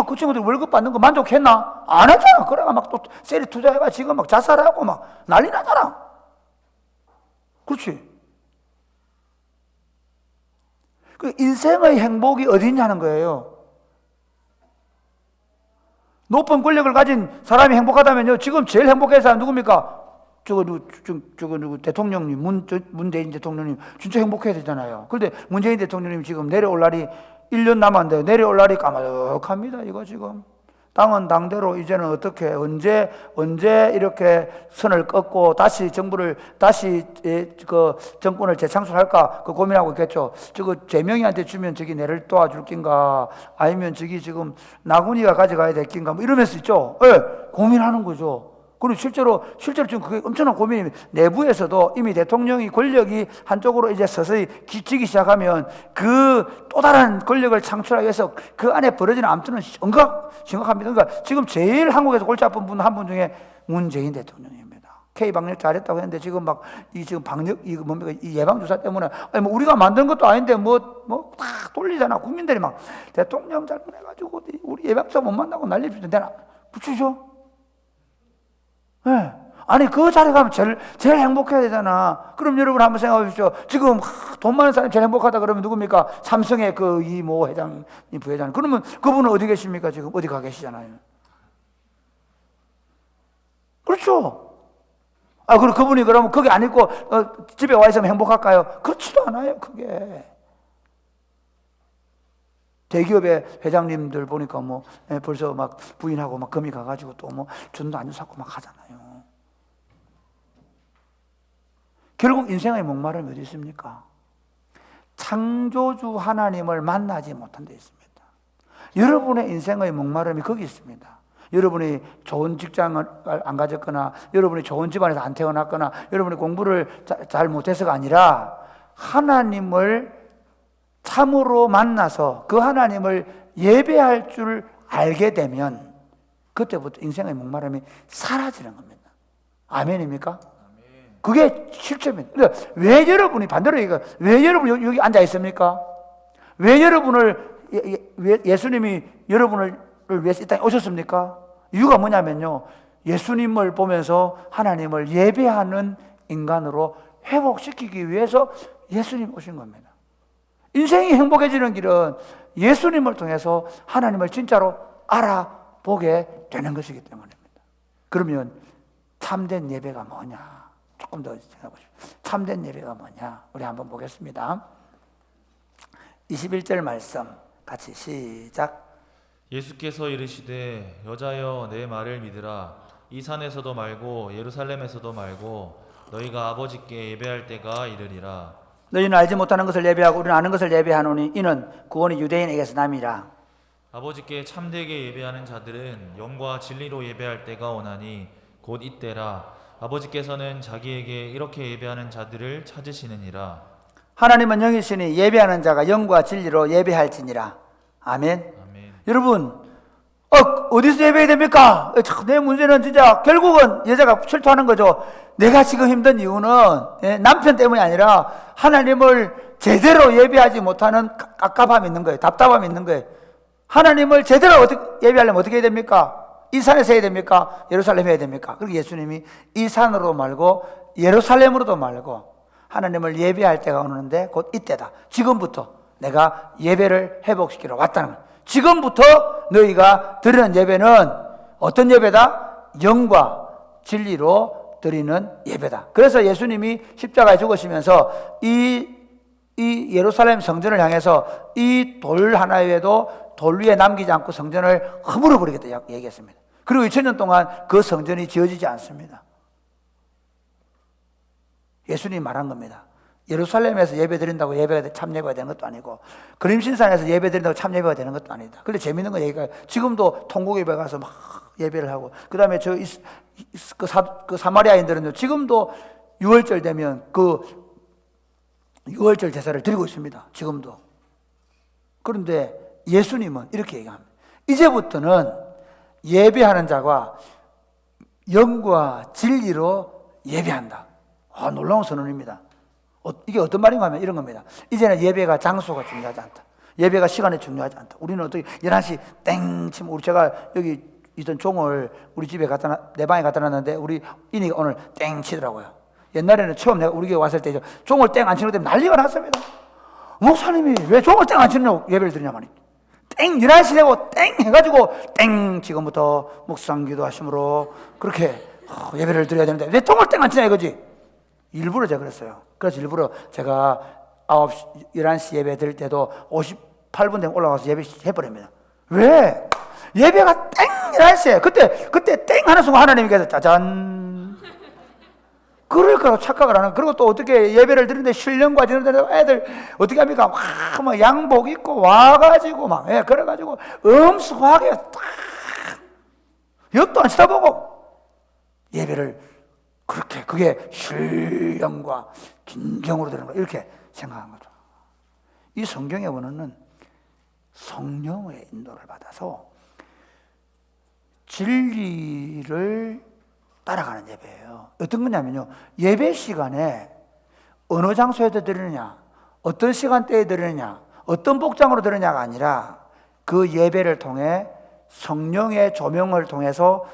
그 친구들 월급 받는 거 만족했나? 안 했잖아. 그래가 막 또 세리 투자해가 지금 막 자살하고 막 난리 나잖아. 그렇지. 그 인생의 행복이 어디 있냐는 거예요. 높은 권력을 가진 사람이 행복하다면요, 지금 제일 행복한 사람 누굽니까? 저거 누구 대통령님 문재인 대통령님 진짜 행복해야 되잖아요. 그런데 문재인 대통령님 지금 내려올 날이 1년 남았는데 내려올 날이 까마득합니다. 이거 지금 당은 당대로 이제는 어떻게 언제 이렇게 선을 꺾고 다시 정권을 재창출할까 그 고민하고 있겠죠. 저거 재명이한테 주면 저기 내를 도와줄 낀가 아니면 저기 지금 나군이가 가져가야 될 낀가 뭐 이러면서 있죠. 예, 고민하는 거죠. 그리고 실제로 지금 그게 엄청난 고민이 내부에서도 이미 대통령이 권력이 한쪽으로 이제 서서히 기치기 시작하면 그 또 다른 권력을 창출하기 위해서 그 안에 벌어지는 암투는 심각합니다. 그러니까 지금 제일 한국에서 골치 아픈 분 한 분 중에 문재인 대통령입니다. K 방역 잘했다고 했는데 지금 막 이 지금 방역 이 예방 주사 때문에 아니 뭐 우리가 만든 것도 아닌데 뭐 딱 돌리잖아. 국민들이 막 대통령 잘못해가지고 우리 예방 주사 못 만나고 난리 피는데 붙이죠. 네. 아니 그 자리에 가면 제일 행복해야 되잖아. 그럼 여러분 한번 생각해 보십시오. 지금 돈 많은 사람이 제일 행복하다 그러면 누굽니까? 삼성의 그 이모 회장님 부회장. 그러면 그분은 어디 계십니까? 지금 어디 가 계시잖아요. 그렇죠. 그럼 그분이 그러면 거기 안 있고 집에 와 있으면 행복할까요? 그렇지도 않아요. 그게 대기업의 회장님들 보니까 뭐 벌써 막 부인하고 막 금이 가가지고 또 뭐 전도 안 사고 막 하잖아요. 결국 인생의 목마름이 어디 있습니까? 창조주 하나님을 만나지 못한 데 있습니다. 여러분의 인생의 목마름이 거기 있습니다. 여러분이 좋은 직장을 안 가졌거나 여러분이 좋은 집안에서 안 태어났거나 여러분이 공부를 잘 못해서가 아니라 하나님을 참으로 만나서 그 하나님을 예배할 줄 알게 되면 그때부터 인생의 목마름이 사라지는 겁니다. 아멘입니까? 그게 실제입니다. 왜 여러분이 반대로 얘기해요. 왜 여러분이 여기 앉아 있습니까? 왜 예수님이 여러분을 위해서 이 땅에 오셨습니까? 이유가 뭐냐면요. 예수님을 보면서 하나님을 예배하는 인간으로 회복시키기 위해서 예수님 오신 겁니다. 인생이 행복해지는 길은 예수님을 통해서 하나님을 진짜로 알아보게 되는 것이기 때문입니다. 그러면 참된 예배가 뭐냐? 조금 더 생각해 보십시오. 참된 예배가 뭐냐? 우리 한번 보겠습니다. 21절 말씀 같이 시작. 예수께서 이르시되 여자여 내 말을 믿으라. 이 산에서도 말고 예루살렘에서도 말고 너희가 아버지께 예배할 때가 이르리라. 너희는 알지 못하는 것을 예배하고 우리는 아는 것을 예배하노니 이는 구원이 유대인에게서 남이라. 아버지께 참되게 예배하는 자들은 영과 진리로 예배할 때가 오나니 곧 이때라. 아버지께서는 자기에게 이렇게 예배하는 자들을 찾으시느니라. 하나님은 영이시니 예배하는 자가 영과 진리로 예배할지니라. 아멘. 아멘. 여러분 어디서 예배해야 됩니까? 내 문제는 진짜 결국은 여자가 실토하는 거죠. 내가 지금 힘든 이유는 남편 때문이 아니라 하나님을 제대로 예배하지 못하는 깝깝함이 있는 거예요. 답답함이 있는 거예요. 하나님을 제대로 예배하려면 어떻게 해야 됩니까? 이 산에서 해야 됩니까? 예루살렘 해야 됩니까? 그리고 예수님이 이 산으로 말고 예루살렘으로도 말고 하나님을 예배할 때가 오는데 곧 이때다. 지금부터 내가 예배를 회복시키러 왔다는 거예요. 지금부터 너희가 드리는 예배는 어떤 예배다? 영과 진리로 드리는 예배다. 그래서 예수님이 십자가에 죽으시면서 이 예루살렘 성전을 향해서 이 돌 하나 외에도 돌 위에 남기지 않고 성전을 허물어 버리겠다 얘기했습니다. 그리고 2000년 동안 그 성전이 지어지지 않습니다. 예수님이 말한 겁니다. 예루살렘에서 예배 드린다고 참 예배가 되는 것도 아니고 그림신산에서 예배 드린다고 참 예배가 되는 것도 아니다. 근데 재밌는 건 얘기가 지금도 통곡예배 가서 막 예배를 하고 그 다음에 그 사마리아인들은요 지금도 6월절 되면 그 6월절 제사를 드리고 있습니다. 지금도. 그런데 예수님은 이렇게 얘기합니다. 이제부터는 예배하는 자가 영과 진리로 예배한다. 놀라운 선언입니다. 이게 어떤 말인가 하면 이런 겁니다. 이제는 예배가 장소가 중요하지 않다. 예배가 시간이 중요하지 않다. 우리는 어떻게 11시 땡 치면 제가 여기 있던 종을 우리 집에 내 방에 갖다 놨는데 우리 인이가 오늘 땡 치더라고요. 옛날에는 처음 내가 우리 교회 왔을 때 종을 땡 안 치는 때문에 난리가 났습니다. 목사님이 왜 종을 땡 안 치느냐고 예배를 드리냐마니. 땡 11시 되고 땡 해가지고 땡 지금부터 묵상 기도하심으로 그렇게 예배를 드려야 되는데 왜 똥을 땡 안 치냐 이거지. 일부러 제가 그랬어요. 그래서 일부러 제가 9시, 11시 예배 드릴 때도 58분 되면 올라가서 예배 해버립니다. 왜? 예배가 땡 11시에 그때 땡 하는 순간 하나님께서 짜잔. 그러니까 착각을 하는. 그리고 또 어떻게 예배를 드리는데 신령과 지는데 애들 어떻게 합니까? 막 양복 입고 와가지고 막 그래가지고 엄숙하게 딱 옆도 안 쳐다보고 예배를 그렇게 그게 신령과 긴장으로 드리는 거 이렇게 생각한 거죠. 이 성경의 원어는 성령의 인도를 받아서 진리를 따라가는 예배예요. 어떤 거냐면요, 예배 시간에 어느 장소에 드리느냐, 어떤 시간대에 드리느냐, 어떤 복장으로 드리느냐가 아니라 그 예배를 통해 성령의 조명을 통해서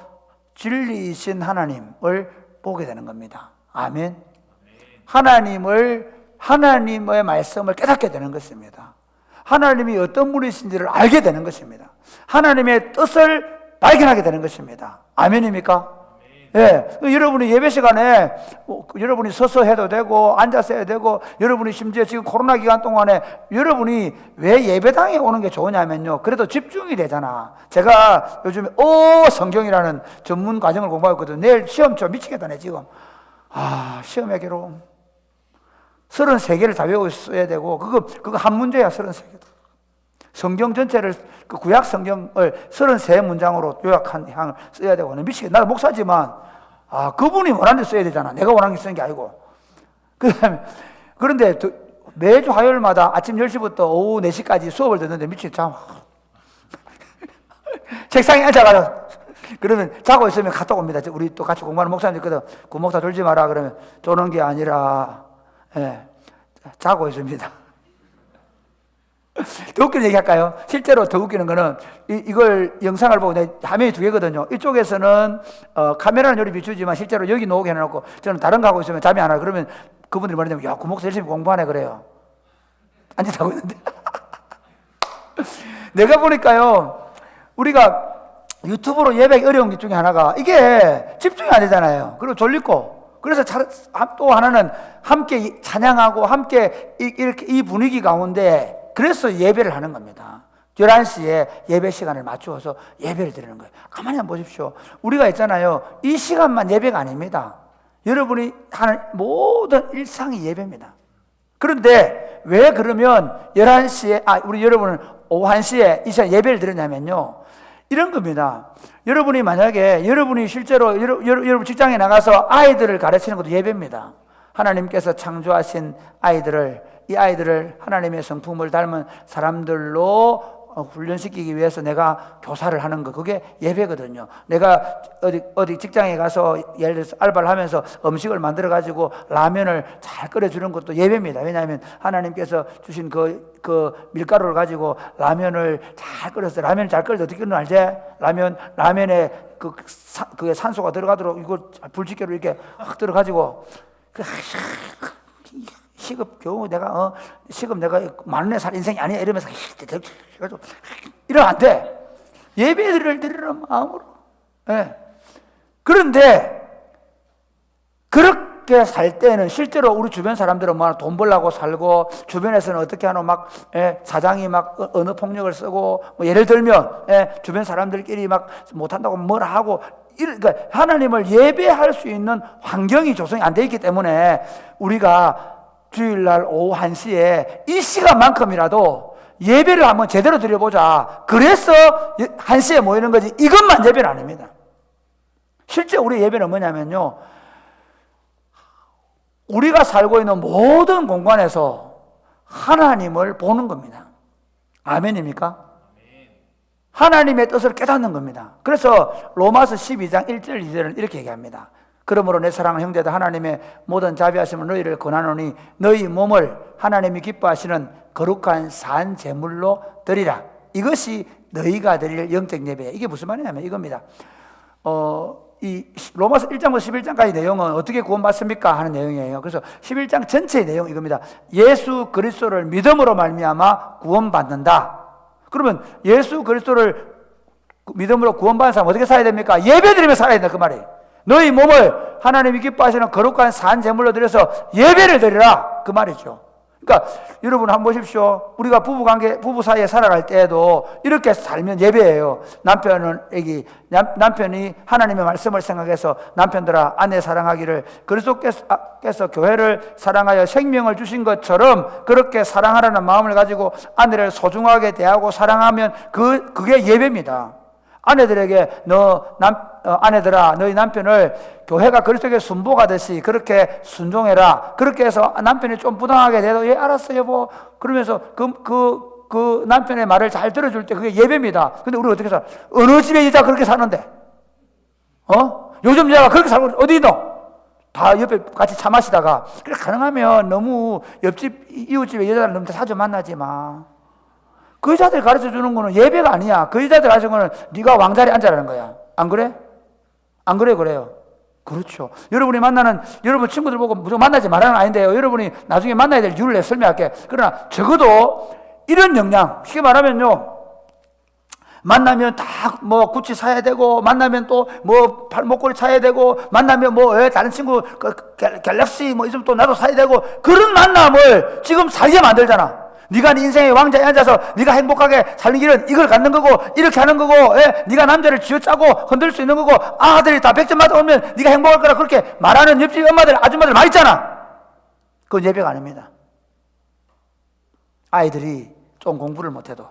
진리이신 하나님을 보게 되는 겁니다. 아멘. 하나님의 말씀을 깨닫게 되는 것입니다. 하나님이 어떤 분이신지를 알게 되는 것입니다. 하나님의 뜻을 발견하게 되는 것입니다. 아멘입니까? 예, 여러분이 예배 시간에 여러분이 서서 해도 되고 앉아서 해도 되고, 여러분이 심지어 지금 코로나 기간 동안에 여러분이 왜 예배당에 오는 게 좋으냐면요, 그래도 집중이 되잖아. 제가 요즘에 성경이라는 전문 과정을 공부하거든요. 내일 시험 좀 미치겠다네 지금. 시험의 괴로움. 33개를 다 외우고 써야 되고, 그거 한 문제야. 33개. 성경 전체를, 그 구약 성경을 33문장으로 요약한 향을 써야 되고, 미치겠다. 나도 목사지만 그분이 원하는 데 써야 되잖아. 내가 원하는 게 쓰는 게 아니고. 그런데 매주 화요일마다 아침 10시부터 오후 4시까지 수업을 듣는데 미치겠다. 책상에 앉아가지고 그러면 자고 있으면 카톡 옵니다. 우리 또 같이 공부하는 목사님 있거든. 그 목사 졸지 마라 그러면 조는 게 아니라 자고 있습니다. 더 웃기는 얘기 할까요? 실제로 더 웃기는 거는 이걸 영상을 보고 화면이 2개거든요. 이쪽에서는 카메라는 요리 비추지만 실제로 여기 놓게 해놓고 저는 다른 거 하고 있으면 잠이 안 와요. 그러면 그분들이 뭐냐면, 야, 그 목사 열심히 공부하네 그래요. 앉아서 하고 있는데 내가 보니까요, 우리가 유튜브로 예배하기 어려운 게 중에 하나가 이게 집중이 안 되잖아요. 그리고 졸리고. 그래서 또 하나는 함께 찬양하고 함께 이렇게 이 분위기 가운데 그래서 예배를 하는 겁니다. 11시에 예배 시간을 맞추어서 예배를 드리는 거예요. 가만히 한번 보십시오. 우리가 있잖아요, 이 시간만 예배가 아닙니다. 여러분이 하는 모든 일상이 예배입니다. 그런데 왜 그러면 11시에 우리 여러분은 오후 1시에 이 시간 예배를 드리냐면요, 이런 겁니다. 여러분이 만약에 여러분이 실제로 여러분 직장에 나가서 아이들을 가르치는 것도 예배입니다. 하나님께서 창조하신 이 아이들을 하나님의 성품을 닮은 사람들로 훈련시키기 위해서 내가 교사를 하는 거, 그게 예배거든요. 내가 어디 직장에 가서 예를 들어서 알바를 하면서 음식을 만들어 가지고 라면을 잘 끓여주는 것도 예배입니다. 왜냐하면 하나님께서 주신 그 밀가루를 가지고 라면을 잘 끓여서, 라면을 잘 끓여서 어떻게 끓는 알지? 라면에 그게 산소가 들어가도록 이거 불집게로 이렇게 확 들어가지고 시급 겨우 내가 만원에 살 인생이 아니야 이러면서 해가지고 이러면 안 돼. 예배를 드리는 마음으로. 그런데 그렇게 살 때는 실제로 우리 주변 사람들은 뭐 돈 벌려고 살고, 주변에서는 어떻게 하노 막 사장이 막 언어 폭력을 쓰고, 뭐 예를 들면 주변 사람들끼리 막 못한다고 뭐라 하고, 그러니까 하나님을 예배할 수 있는 환경이 조성이 안 돼 있기 때문에 우리가 주일날 오후 1시에 이 시간만큼이라도 예배를 한번 제대로 드려보자. 그래서 1시에 모이는 거지, 이것만 예배는 아닙니다. 실제 우리 예배는 뭐냐면요, 우리가 살고 있는 모든 공간에서 하나님을 보는 겁니다. 아멘입니까? 하나님의 뜻을 깨닫는 겁니다. 그래서 로마서 12장 1절 2절은 이렇게 얘기합니다. 그러므로 내 사랑하는 형제들, 하나님의 모든 자비하심을 너희를 권하노니 너희 몸을 하나님이 기뻐하시는 거룩한 산 제물로 드리라. 이것이 너희가 드릴 영적 예배. 이게 무슨 말이냐면 이겁니다. 이 로마서 1장부터 11장까지 내용은 어떻게 구원받습니까? 하는 내용이에요. 그래서 11장 전체의 내용 이겁니다. 예수 그리스도를 믿음으로 말미암아 구원받는다. 그러면 예수 그리스도를 믿음으로 구원받는 사람 어떻게 살아야 됩니까? 예배드리며 살아야 된다 그 말이에요. 너희 몸을 하나님이 기뻐하시는 거룩한 산 제물로 드려서 예배를 드리라 그 말이죠. 그러니까 여러분 한번 보십시오. 우리가 부부 사이에 살아갈 때에도 이렇게 살면 예배예요. 남편이 하나님의 말씀을 생각해서 남편들아 아내 사랑하기를 그리스도께서 교회를 사랑하여 생명을 주신 것처럼 그렇게 사랑하라는 마음을 가지고 아내를 소중하게 대하고 사랑하면 그게 예배입니다. 아내들에게 아내들아 너희 남편을 교회가 그리스도에게 순복하듯이 그렇게 순종해라. 그렇게 해서 남편이 좀 부당하게 돼도 예 알았어 여보 그러면서 그 남편의 말을 잘 들어줄 때 그게 예배입니다. 근데 우리 어떻게 살아? 어느 집에 여자 그렇게 사는데? 요즘 여자가 그렇게 살고 어디 있노? 다 옆에 같이 차 마시다가 그래 가능하면 너무 옆집 이웃집에 여자를 너무 자주 만나지 마. 그 여자들 가르쳐 주는 거는 예배가 아니야. 그 여자들 가르쳐 주는 거는 네가 왕자리에 앉아라는 거야. 안 그래? 안 그래? 그래요. 그렇죠. 여러분이 만나는 여러분 친구들 보고 무조건 만나지 말라는 아닌데요. 여러분이 나중에 만나야 될 이유를 내가 설명할게. 그러나 적어도 이런 역량, 쉽게 말하면요. 만나면 다 뭐 구찌 사야 되고, 만나면 또 뭐 목걸이 사야 되고, 만나면 뭐 다른 친구 갤럭시 뭐 있으면 또 나도 사야 되고, 그런 만남을 지금 살게 만들잖아. 네가 네 인생의 왕자에 앉아서 네가 행복하게 사는 길은 이걸 갖는 거고 이렇게 하는 거고 네가 남자를 쥐어짜고 흔들 수 있는 거고 아들이 다 100점 맞아오면 네가 행복할 거라 그렇게 말하는 옆집 엄마들 아줌마들 많이 있잖아. 그건 예배가 아닙니다. 아이들이 좀 공부를 못해도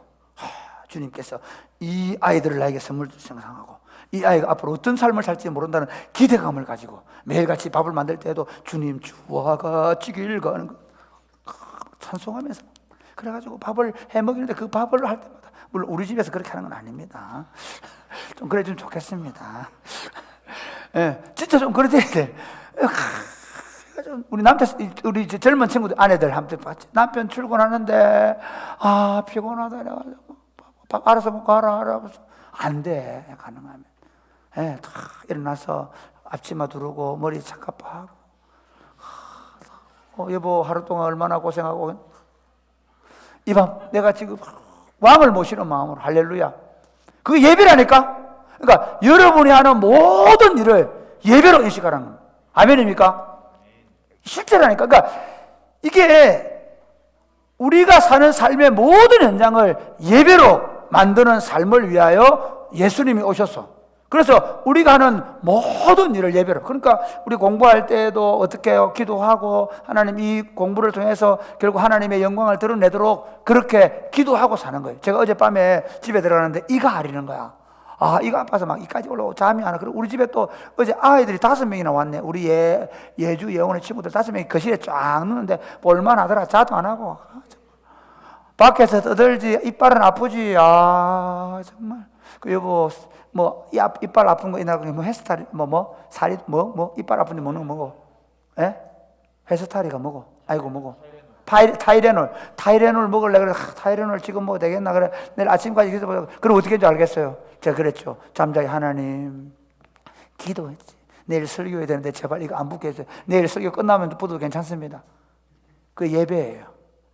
주님께서 이 아이들을 나에게 선물 생각하고 이 아이가 앞으로 어떤 삶을 살지 모른다는 기대감을 가지고 매일같이 밥을 만들 때에도 주님 주와 같이 길 가는 거 찬송하면서 그래가지고 밥을 해먹이는데 그 밥을 할 때마다 물론 우리 집에서 그렇게 하는 건 아닙니다. 좀 그래 좀 좋겠습니다. 예, 진짜 좀 그래 돼야 돼. 우리 젊은 친구들 아내들 한번 봤지. 남편 출근하는데 피곤하다 그래가지고 알아서 먹고 가라. 안 돼. 가능하면. 예, 다 일어나서 앞치마 두르고 머리 착각하고 여보 하루 동안 얼마나 고생하고 이 밤 내가 지금 왕을 모시는 마음으로 할렐루야. 그게 예배라니까. 그러니까 여러분이 하는 모든 일을 예배로 인식하라는 거예요. 아멘입니까? 실제라니까. 그러니까 이게 우리가 사는 삶의 모든 현장을 예배로 만드는 삶을 위하여 예수님이 오셨어. 그래서 우리가 하는 모든 일을 예배로. 그러니까 우리 공부할 때에도 어떻게 해요? 기도하고 하나님 이 공부를 통해서 결국 하나님의 영광을 드러내도록 그렇게 기도하고 사는 거예요. 제가 어젯밤에 집에 들어가는데 이가 아리는 거야. 이가 아파서 막 이까지 올라오고 잠이 안 와. 그리고 우리 집에 또 어제 아이들이 5명이나 왔네. 우리 예주 예원의 친구들 5명이 거실에 쫙 누는데 볼만 하더라. 자도 안 하고. 밖에서 떠들지 이빨은 아프지. 정말. 그 여보 이빨 아픈 거 이날 뭐 헤스타리 살이 이빨 아픈데 먹는 거 먹어. 예? 헤스타리가 먹어. 아이고 먹어. 타이레놀 먹을래 그래. 타이레놀 지금 먹어도 되겠나 그래. 내일 아침까지 기도하고. 그럼 어떻게 했는지 알겠어요. 제가 그랬죠. 잠자기 하나님 기도했지. 내일 설교해야 되는데 제발 이거 안 붙게 해주세요. 내일 설교 끝나면 붙어도 괜찮습니다. 그 예배예요.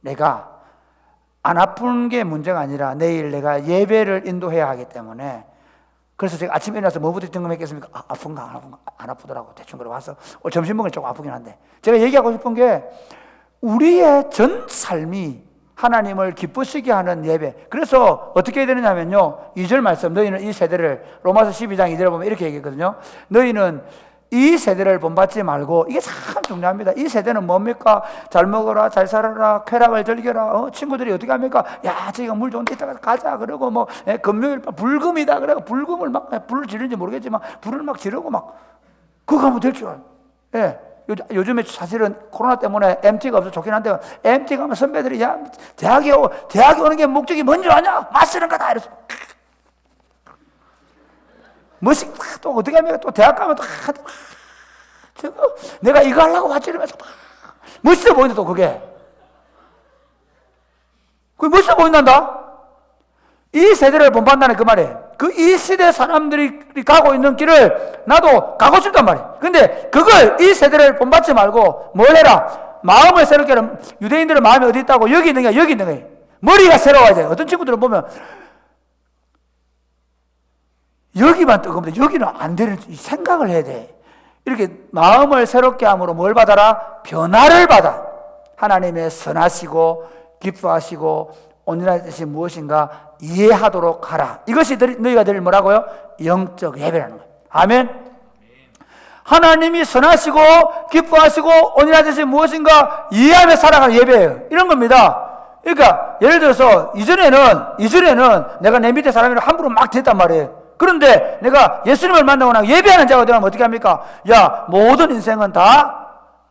내가 안 아픈 게 문제가 아니라 내일 내가 예배를 인도해야 하기 때문에. 그래서 제가 아침에 일어나서 뭐부터 점검했겠습니까? 아픈가 안 아픈가? 안 아프더라고. 대충 그러고 와서 점심 먹으니 조금 아프긴 한데 제가 얘기하고 싶은 게 우리의 전 삶이 하나님을 기쁘시게 하는 예배. 그래서 어떻게 해야 되느냐면요 2절 말씀 너희는 이 세대를 로마서 12장 2절에 보면 이렇게 얘기했거든요. 너희는 이 세대를 본받지 말고 이게 참 중요합니다. 이 세대는 뭡니까? 잘 먹어라, 잘 살아라, 쾌락을 즐겨라. 친구들이 어떻게 합니까? 야, 저기가 물 좋은데 이따가 가자. 그러고 금요일 불금이다. 그래고 불금을 막 불을 지르는지 모르겠지만 불을 막 지르고 막 그거 하면 될 줄 알아요. 예. 요즘에 사실은 코로나 때문에 MT가 없어서 좋긴 한데 MT 가면 선배들이 야 대학에 오는 게 목적이 뭔지 아냐? 맛쓰는 거다. 이래서 뭐씩 또 어떻게 하면 또 대학 가면 또 저거 내가 이거 하려고 왔지 이러면서 멋있어 보인다. 또 그게 멋있어 보인단다. 이 세대를 본받는다는 그 말이에요. 이 시대 사람들이 가고 있는 길을 나도 가고 싶단 말이에요. 근데 그걸 이 세대를 본받지 말고 뭘 해라? 마음을 새롭게 하라. 유대인들은 마음이 어디 있다고? 여기 있는 거야. 여기 있는 거야. 머리가 새로워야 돼. 어떤 친구들은 보면 여기만 뜨거운데 여기는 안 되는 생각을 해야 돼. 이렇게 마음을 새롭게 함으로 뭘 받아라? 변화를 받아. 하나님의 선하시고 기뻐하시고 온전한 뜻이 무엇인가 이해하도록 하라. 이것이 너희가 드릴 뭐라고요? 영적 예배라는 거예요. 아멘. 하나님이 선하시고 기뻐하시고 온전한 뜻이 무엇인가 이해하며 살아가는 예배예요. 이런 겁니다. 그러니까 예를 들어서 이전에는 내가 내 밑에 사람이랑 함부로 막 됐단 말이에요. 그런데 내가 예수님을 만나고 나서 예배하는 자가 되면 어떻게 합니까? 야, 모든 인생은 다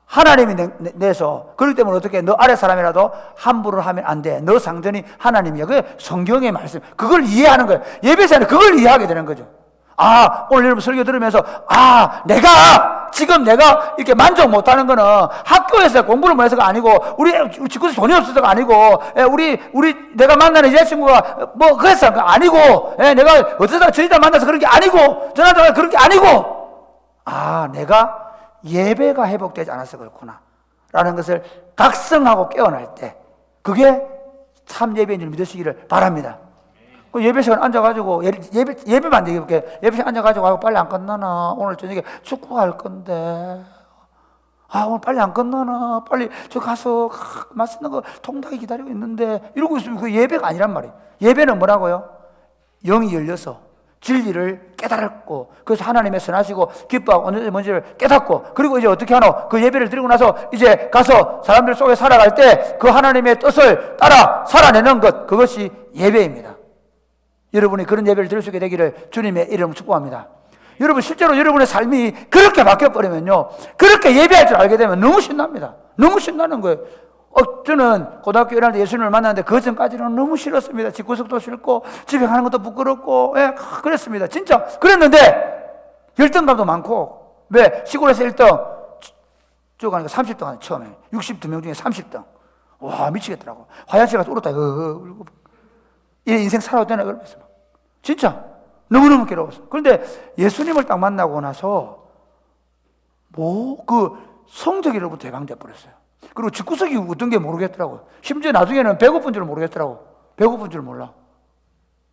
하나님이 내서, 그렇기 때문에 어떻게 너 아래 사람이라도 함부로 하면 안 돼. 너 상전이 하나님이야. 그게 성경의 말씀. 그걸 이해하는 거예요. 예배에서는 그걸 이해하게 되는 거죠. 아, 오늘 여러분 설교 들으면서 지금 내가 이렇게 만족 못하는 거는 학교에서 공부를 못해서가 아니고 우리 집에서 돈이 없어서가 아니고 우리 내가 만나는 여자친구가 뭐 그래서가 아니고 내가 어쩌다가 저희들 만나서 그런 게 아니고 저나다가 그런 게 아니고 내가 예배가 회복되지 않아서 그렇구나 라는 것을 각성하고 깨어날 때 그게 참 예배인 줄 믿으시기를 바랍니다. 그 예배 시간 앉아가지고 예배만 얘기해볼게. 예배 시간 앉아가지고 빨리 안 끝나나 오늘 저녁에 축구 할 건데 오늘 빨리 안 끝나나 빨리 저 가서 맛있는 거 통닭이 기다리고 있는데 이러고 있으면 그 예배가 아니란 말이에요. 예배는 뭐라고요? 영이 열려서 진리를 깨달았고 그래서 하나님의 선하시고 기뻐하고 언제든지 뭔지를 깨닫고 그리고 이제 어떻게 하노? 그 예배를 드리고 나서 이제 가서 사람들 속에 살아갈 때 그 하나님의 뜻을 따라 살아내는 것 그것이 예배입니다. 여러분이 그런 예배를 드릴 수 있게 되기를 주님의 이름으로 축복합니다. 여러분 실제로 여러분의 삶이 그렇게 바뀌어버리면요 그렇게 예배할 줄 알게 되면 너무 신납니다. 너무 신나는 거예요. 저는 고등학교 1학년 때 예수님을 만났는데 그 전까지는 너무 싫었습니다. 집구석도 싫고 집에 가는 것도 부끄럽고 그랬습니다. 진짜 그랬는데 열등감도 많고 왜? 시골에서 1등 쭉 가니까 30등 하는 처음에 62명 중에 30등 와 미치겠더라고. 화장실 가서 울었다 울고 이 인생 살아도 되나 그러면서 진짜 너무너무 괴로웠어. 그런데 예수님을 딱 만나고 나서 그 성적으로부터 해방돼 버렸어요. 그리고 집구석이 어떤 게 모르겠더라고요. 심지어 나중에는 배고픈 줄 모르겠더라고. 배고픈 줄 몰라.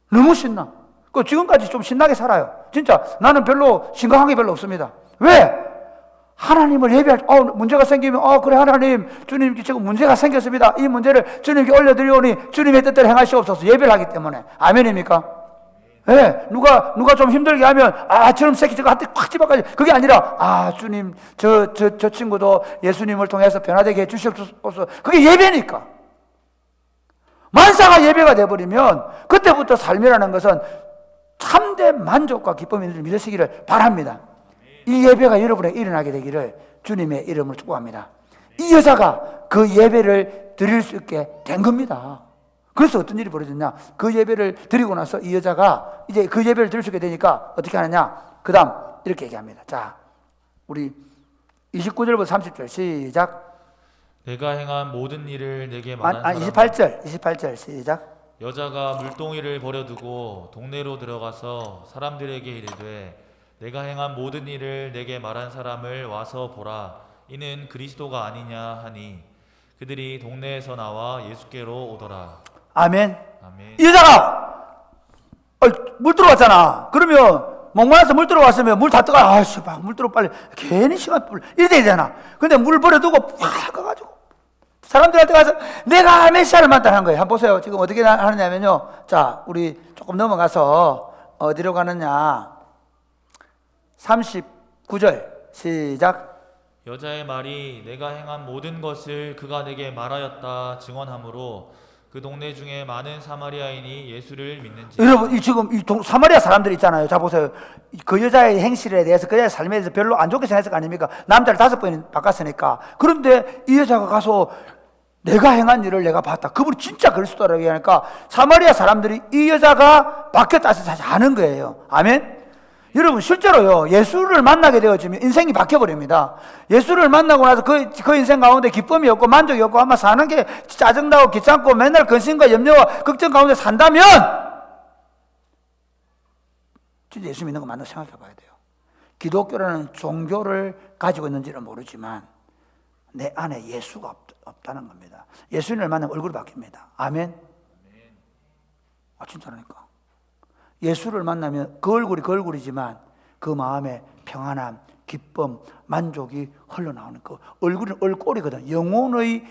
너무 신나. 그 지금까지 좀 신나게 살아요. 진짜 나는 별로 심각한 게 별로 없습니다. 왜? 하나님을 예배할 문제가 생기면 그래 하나님 주님께 지금 문제가 생겼습니다. 이 문제를 주님께 올려드리오니 주님의 뜻대로 행하시옵소서 예배를 하기 때문에 아멘입니까? 네, 누가 좀 힘들게 하면 저놈 새끼 저거 한테 콱 집어가지 그게 아니라 주님 저 친구도 예수님을 통해서 변화되게 해주시옵소서 그게 예배니까 만사가 예배가 돼버리면 그때부터 삶이라는 것은 참된 만족과 기쁨을 믿으시기를 바랍니다. 이 예배가 여러분에게 일어나게 되기를 주님의 이름으로 축복합니다. 이 여자가 그 예배를 드릴 수 있게 된 겁니다. 그래서 어떤 일이 벌어졌냐? 그 예배를 드리고 나서 이 여자가 이제 그 예배를 드릴 수 있게 되니까 어떻게 하느냐? 그 다음 이렇게 얘기합니다. 자, 우리 29절부터 30절 시작. 내가 행한 모든 일을 내게 말한 사람 28절 시작. 여자가 물동이를 버려두고 동네로 들어가서 사람들에게 이르되 내가 행한 모든 일을 내게 말한 사람을 와서 보라 이는 그리스도가 아니냐 하니 그들이 동네에서 나와 예수께로 오더라. 아멘. 아멘. 이 여자가 물 들어왔잖아. 그러면 목마라서 물 들어왔으면 물 다 뜨거워. 물 들어 빨리 괜히 시간 이래 되잖아. 근데 물 버려두고 팍 가가지고 사람들한테 가서 내가 메시아를 만나는 거예요. 한번 보세요. 지금 어떻게 하느냐면요. 자, 우리 조금 넘어가서 어디로 가느냐. 39절 시작. 여자의 말이 내가 행한 모든 것을 그가 내게 말하였다 증언하므로 그 동네 중에 많은 사마리아인이 예수를 믿는지. 여러분 지금 사마리아 사람들 있잖아요. 자 보세요. 그 여자의 행실에 대해서 그 여자의 삶에 대해서 별로 안 좋게 생각했을 거 아닙니까? 남자를 5번 바꿨으니까. 그런데 이 여자가 가서 내가 행한 일을 내가 봤다. 그분이 진짜 그리스도라고 얘기하니까 사마리아 사람들이 이 여자가 바뀌었다 해서 사실 아는 거예요. 아멘? 여러분 실제로요 예수를 만나게 되어지면 인생이 바뀌어버립니다. 예수를 만나고 나서 그 인생 가운데 기쁨이 없고 만족이 없고 아마 사는 게 짜증나고 귀찮고 맨날 근심과 염려와 걱정 가운데 산다면 진짜 예수 믿는 거 맞나 생각해 봐야 돼요. 기독교라는 종교를 가지고 있는지는 모르지만 내 안에 예수가 없다는 겁니다. 예수님을 만나면 얼굴이 바뀝니다. 아멘? 진짜라니까. 예수를 만나면 그 얼굴이 그 얼굴이지만 그 마음에 평안함, 기쁨, 만족이 흘러나오는 거. 얼굴은 얼꼴이거든. 영혼의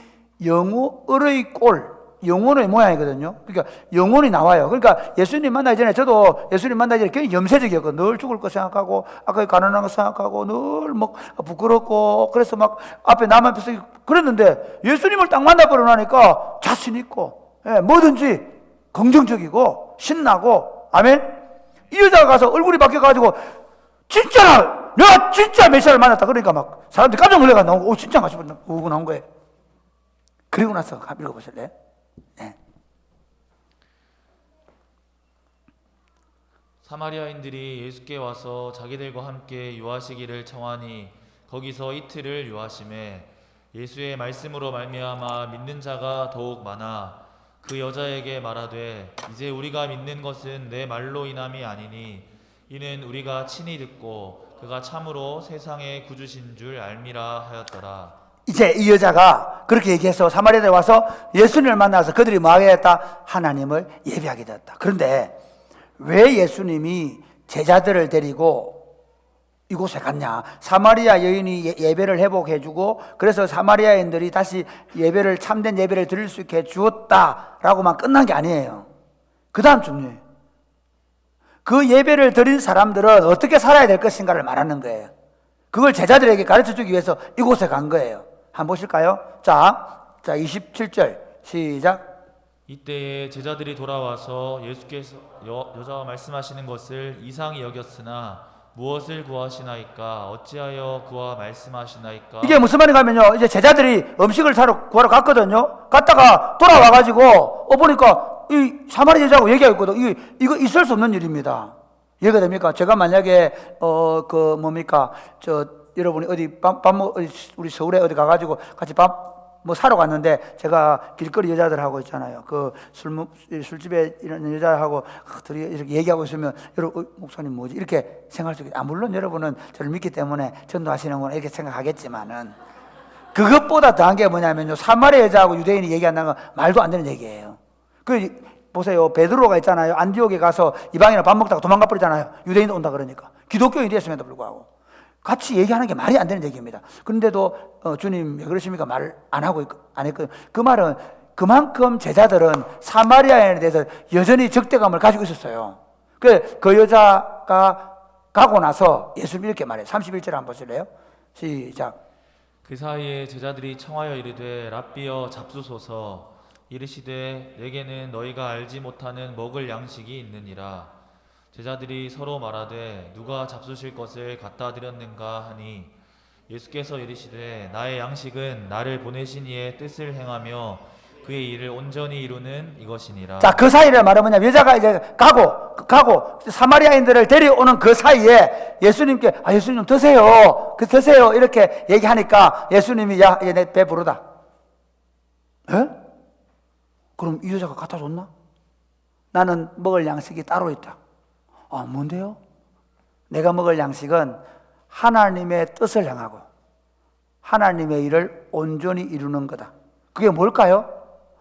꼴, 영혼의 모양이거든요. 그러니까 영혼이 나와요. 그러니까 예수님 만나기 전에, 저도 예수님 만나기 전에 굉장히 염세적이었고, 늘 죽을 거 생각하고, 아까 가난한 거 생각하고, 늘 막 부끄럽고, 그래서 막 앞에 남 앞에서 그랬는데, 예수님을 딱 만나버리고 나니까 자신 있고, 뭐든지 긍정적이고, 신나고, 아멘? 이 여자가 가서 얼굴이 바뀌어가지고, 진짜라! 내가 진짜 메시아를 만났다. 그러니까 막 사람들이 깜짝 놀래가 나오고, 진짜 마치 우고 나온 거예요. 그리고 나서 한번 읽어보실래요? 네. 사마리아인들이 예수께 와서 자기들과 함께 유하시기를 청하니 거기서 이틀을 유하심에 예수의 말씀으로 말미암아 믿는 자가 더욱 많아 그 여자에게 말하되 이제 우리가 믿는 것은 내 말로 인함이 아니니 이는 우리가 친히 듣고 그가 참으로 세상의 구주신 줄 알미라 하였더라. 이제 이 여자가 그렇게 얘기해서 사마리아에 와서 예수님을 만나서 그들이 뭐 하게 됐다? 하나님을 예배하게 되었다. 그런데 왜 예수님이 제자들을 데리고 이곳에 갔냐? 사마리아 여인이 예배를 회복해주고, 그래서 사마리아인들이 다시 예배를, 참된 예배를 드릴 수 있게 해주었다라고만 끝난 게 아니에요. 그 다음 중요해요. 그 예배를 드린 사람들은 어떻게 살아야 될 것인가를 말하는 거예요. 그걸 제자들에게 가르쳐주기 위해서 이곳에 간 거예요. 한번 보실까요? 자 27절 시작. 이때에 제자들이 돌아와서 예수께서 여자와 말씀하시는 것을 이상히 여겼으나 무엇을 구하시나이까? 어찌하여 그와 말씀하시나이까? 이게 무슨 말인가 하면요, 이제 제자들이 음식을 구하러 갔거든요. 갔다가 돌아와가지고 보니까 이 사마리아 여자하고 얘기하고 있거든. 이거 있을 수 없는 일입니다. 이해가 됩니까? 제가 만약에 여러분이 어디 우리 서울에 어디 가가지고 같이 밥 사러 갔는데, 제가 길거리 여자들하고 있잖아요. 그 술집에 이런 여자하고 둘이 이렇게 얘기하고 있으면, 여러분, 목사님 뭐지? 이렇게 생각할 수 있겠죠. 물론 여러분은 저를 믿기 때문에 전도하시는구나 이렇게 생각하겠지만은, 그것보다 더한 게 뭐냐면요, 사마리아 여자하고 유대인이 얘기한다는 건 말도 안 되는 얘기예요. 보세요. 베드로가 있잖아요. 안디옥에 가서 이방인이랑 밥 먹다가 도망가 버리잖아요. 유대인도 온다 그러니까. 기독교인이었음에도 불구하고. 같이 얘기하는 게 말이 안 되는 얘기입니다. 그런데도 주님 왜 그러십니까? 말 안 하고 안 했거든요. 그 말은 그만큼 제자들은 사마리아인에 대해서 여전히 적대감을 가지고 있었어요. 그 여자가 가고 나서 예수님이 이렇게 말해요. 31절 한번 보실래요? 시작. 그 사이에 제자들이 청하여 이르되 랍비여 잡수소서. 이르시되 내게는 너희가 알지 못하는 먹을 양식이 있느니라. 제자들이 서로 말하되 누가 잡수실 것을 갖다 드렸는가 하니 예수께서 이르시되 나의 양식은 나를 보내신 이의 뜻을 행하며 그의 일을 온전히 이루는 이것이니라. 자, 그 사이를 말하면 뭐냐, 여자가 이제 가고 사마리아인들을 데려오는 그 사이에 예수님께 예수님 드세요. 드세요. 이렇게 얘기하니까 예수님이 야, 내 배 부르다. 에? 그럼 이 여자가 갖다 줬나? 나는 먹을 양식이 따로 있다. 뭔데요? 내가 먹을 양식은 하나님의 뜻을 향하고 하나님의 일을 온전히 이루는 거다. 그게 뭘까요?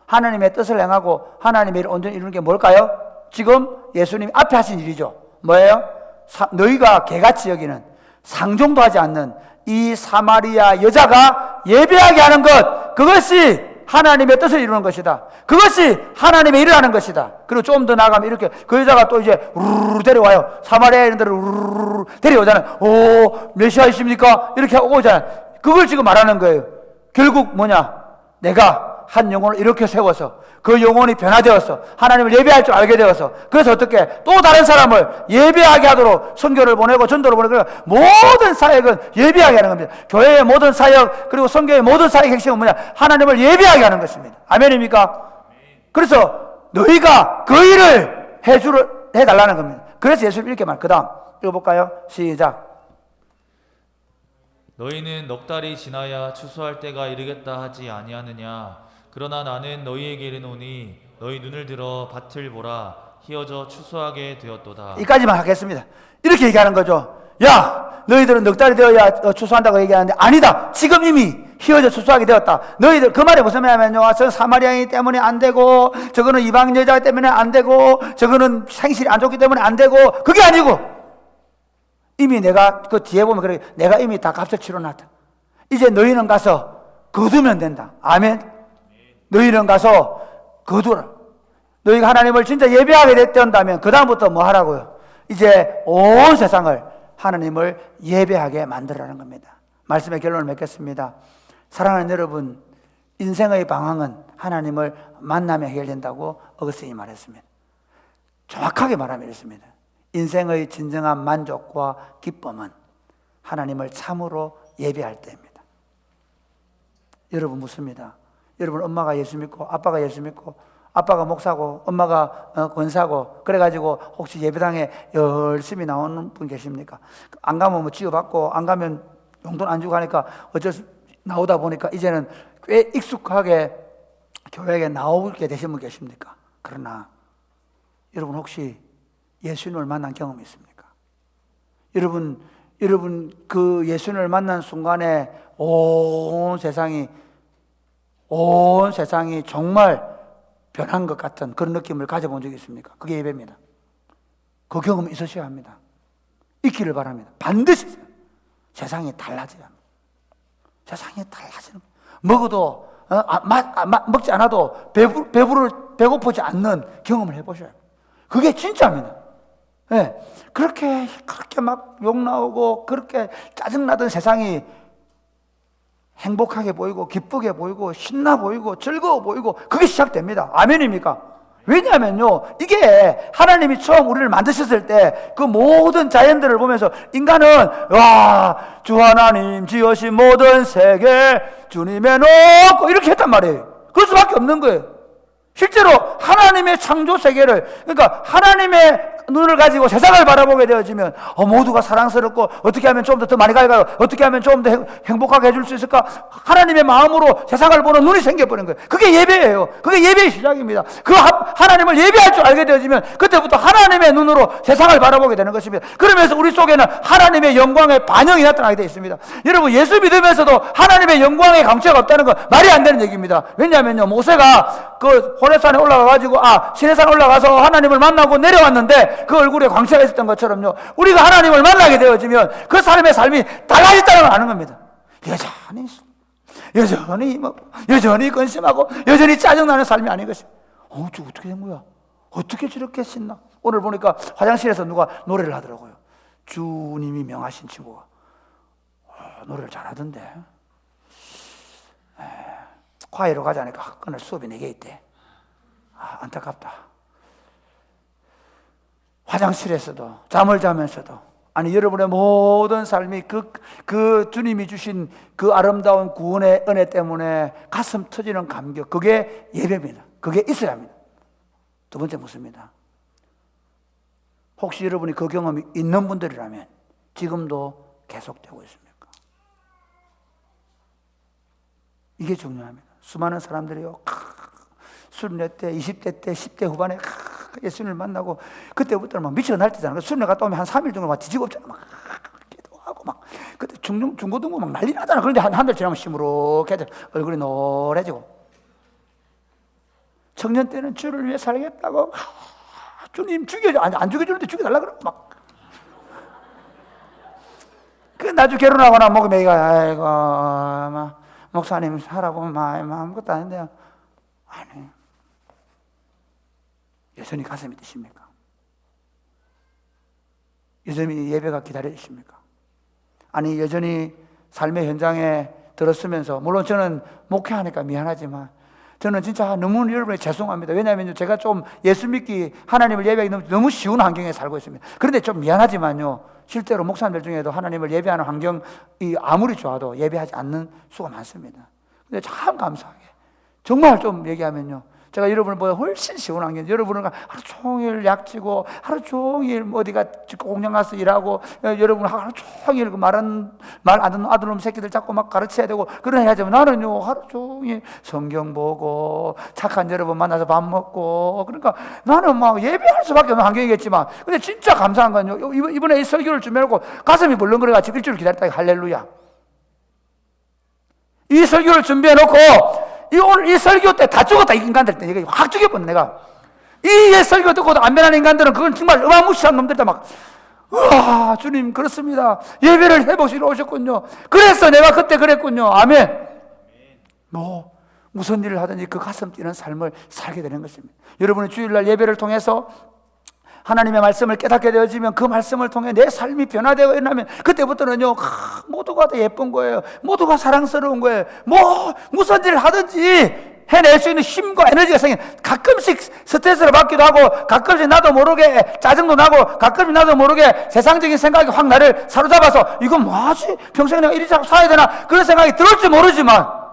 하나님의 뜻을 향하고 하나님의 일을 온전히 이루는 게 뭘까요? 지금 예수님이 앞에 하신 일이죠. 뭐예요? 너희가 개같이 여기는, 상종도 하지 않는 이 사마리아 여자가 예배하게 하는 것, 그것이 하나님의 뜻을 이루는 것이다. 그것이 하나님의 일을 하는 것이다. 그리고 좀 더 나가면 이렇게 그 여자가 또 이제 우르르 데려와요. 사마리아인들을 우르르 데려오잖아요. 메시아이십니까? 이렇게 오잖아요. 그걸 지금 말하는 거예요. 결국 뭐냐? 내가 한 영혼을 이렇게 세워서 그 영혼이 변화되어서 하나님을 예배할 줄 알게 되어서, 그래서 어떻게 또 다른 사람을 예배하게 하도록 선교를 보내고 전도를 보내고, 모든 사역은 예배하게 하는 겁니다. 교회의 모든 사역, 그리고 선교의 모든 사역의 핵심은 뭐냐? 하나님을 예배하게 하는 것입니다. 아멘입니까? 그래서 너희가 그 일을 해달라는 겁니다. 그래서 예수님 이렇게 말. 그 다음 읽어볼까요? 시작. 너희는 넉 달이 지나야 추수할 때가 이르겠다 하지 아니하느냐? 그러나 나는 너희에게 이르노니 너희 눈을 들어 밭을 보라. 희어져 추수하게 되었도다. 이까지만 하겠습니다. 이렇게 얘기하는 거죠. 야, 너희들은 넉 달이 되어야 추수한다고 얘기하는데 아니다. 지금 이미 희어져 추수하게 되었다. 너희들, 그 말이 무슨 말이냐면요, 저 사마리아인 때문에 안 되고, 저거는 이방 여자 때문에 안 되고, 저거는 생실이 안 좋기 때문에 안 되고, 그게 아니고 이미 내가 그 뒤에 보면 그래, 내가 이미 다 값을 치러놨다. 이제 너희는 가서 거두면 된다. 아멘. 너희는 가서 거두라. 너희가 하나님을 진짜 예배하게 된다면 그 다음부터 뭐 하라고요? 이제 온 세상을 하나님을 예배하게 만들라는 겁니다. 말씀의 결론을 맺겠습니다. 사랑하는 여러분, 인생의 방황은 하나님을 만나며 해결된다고 어거스틴이 말했습니다. 정확하게 말하면 이렇습니다. 인생의 진정한 만족과 기쁨은 하나님을 참으로 예배할 때입니다. 여러분 묻습니다. 여러분 엄마가 예수 믿고 아빠가 예수 믿고 아빠가 목사고 엄마가 권사고 그래가지고 혹시 예배당에 열심히 나오는 분 계십니까? 안 가면 뭐 치유받고 안 가면 용돈 안 주고 하니까 어쩔 수 나오다 보니까 이제는 꽤 익숙하게 교회에 나오게 되신 분 계십니까? 그러나 여러분 혹시 예수님을 만난 경험이 있습니까? 여러분 그 예수님을 만난 순간에 온 세상이 정말 변한 것 같은 그런 느낌을 가져본 적이 있습니까? 그게 예배입니다. 그 경험이 있으셔야 합니다. 있기를 바랍니다. 반드시 세상이 달라져야 합니다. 세상이 달라지는 먹어도 먹지 않아도 배고프지 않는 경험을 해보셔야 합니다. 그게 진짜입니다. 네. 그렇게 막 욕 나오고 그렇게 짜증나던 세상이 행복하게 보이고 기쁘게 보이고 신나 보이고 즐거워 보이고 그게 시작됩니다. 아멘입니까? 왜냐하면요, 이게 하나님이 처음 우리를 만드셨을 때 그 모든 자연들을 보면서 인간은 와, 주 하나님 지으신 모든 세계 주님의 놓고 이렇게 했단 말이에요. 그럴 수밖에 없는 거예요. 실제로 하나님의 창조 세계를, 그러니까 하나님의 눈을 가지고 세상을 바라보게 되어지면 모두가 사랑스럽고 어떻게 하면 좀 더 많이 갈까요? 어떻게 하면 좀 더 행복하게 해줄 수 있을까? 하나님의 마음으로 세상을 보는 눈이 생겨버린 거예요. 그게 예배예요. 그게 예배의 시작입니다. 그 하나님을 예배할 줄 알게 되어지면 그때부터 하나님의 눈으로 세상을 바라보게 되는 것입니다. 그러면서 우리 속에는 하나님의 영광의 반영이 나타나게 되어 있습니다. 여러분, 예수 믿으면서도 하나님의 영광의 강체가 없다는 건 말이 안 되는 얘기입니다. 왜냐하면요, 모세가 그 호렙산에 올라가가지고 시내산 올라가서 하나님을 만나고 내려왔는데 그 얼굴에 광채가 있었던 것처럼요, 우리가 하나님을 만나게 되어지면 그 사람의 삶이 달라졌다는 걸 아는 겁니다. 여전히 근심하고 여전히 짜증나는 삶이 아닌 것이. 저 어떻게 된 거야? 어떻게 저렇게 신나? 오늘 보니까 화장실에서 누가 노래를 하더라고요. 주님이 명하신 친구가 노래를 잘하던데. 과외로 가자니까 그날 수업이 4개 있대. 안타깝다. 화장실에서도 잠을 자면서도, 아니 여러분의 모든 삶이 그 주님이 주신 그 아름다운 구원의 은혜 때문에 가슴 터지는 감격, 그게 예배입니다. 그게 있어야 합니다. 두 번째 묻습니다. 혹시 여러분이 그 경험이 있는 분들이라면 지금도 계속되고 있습니까? 이게 중요합니다. 수많은 사람들이요, 수련회 때, 20대 때, 10대 후반에 예수님을 만나고 그때부터는 막 미쳐 날뛰잖아요. 수련회 갔다 오면 한 3일 정도 막 뒤지고 없잖아. 막 기도하고 막 그때 중고등부 막 난리 나잖아. 그런데 한 달 지나면 시무룩해 얼굴이 노래지고, 청년 때는 주를 위해 살겠다고 주님 안 죽여주는데 죽여달라 그러고 막. 그 나중에 결혼하고 나 목이 메이가 아이고 막 목사님 하라고 아무것도 아닌데요. 아니, 여전히 가슴이 뛰십니까? 여전히 예배가 기다려지십니까? 아니, 여전히 삶의 현장에 들었으면서, 물론 저는 목회하니까 미안하지만 저는 진짜 너무 여러분에 죄송합니다. 왜냐하면 제가 좀 예수 믿기, 하나님을 예배하기 너무 쉬운 환경에 살고 있습니다. 그런데 좀 미안하지만요, 실제로 목사님들 중에도 하나님을 예배하는 환경이 아무리 좋아도 예배하지 않는 수가 많습니다. 근데 참 감사하게, 정말 좀 얘기하면요, 제가 여러분보다 훨씬 쉬운 환경, 여러분은 하루 종일 약지고 하루 종일 어디가 공장 가서 일하고, 여러분 하루 종일 그 말 안 듣는 아들놈 새끼들 자꾸 막 가르쳐야 되고 그런 해야지만, 나는요 하루 종일 성경 보고 착한 여러분 만나서 밥 먹고, 그러니까 나는 막 예배할 수밖에 없는 환경이겠지만, 근데 진짜 감사한 건요, 이번에 이 설교를 준비해놓고 가슴이 벌렁거려가지고 일주일 기다렸다. 할렐루야. 이 설교를 준비해놓고 오늘 이 설교 때 다 죽었다. 이 인간들 때 내가 확 죽여버렸네. 내가 이 설교 듣고도 안 변하는 인간들은 그건 정말 어마무시한 놈들이다. 막 우와, 주님 그렇습니다. 예배를 회복시키러 오셨군요. 그래서 내가 그때 그랬군요. 아멘. 뭐 무슨 일을 하든지 그 가슴 뛰는 삶을 살게 되는 것입니다. 여러분이 주일날 예배를 통해서 하나님의 말씀을 깨닫게 되어지면 그 말씀을 통해 내 삶이 변화되어 일어나면 그때부터는요, 모두가 다 예쁜 거예요. 모두가 사랑스러운 거예요. 무슨 일을 하든지 해낼 수 있는 힘과 에너지가 생겨. 가끔씩 스트레스를 받기도 하고, 가끔씩 나도 모르게 짜증도 나고, 가끔씩 나도 모르게 세상적인 생각이 확 나를 사로잡아서 이건 뭐하지? 평생 내가 이리 자꾸 살아야 되나? 그런 생각이 들을지 모르지만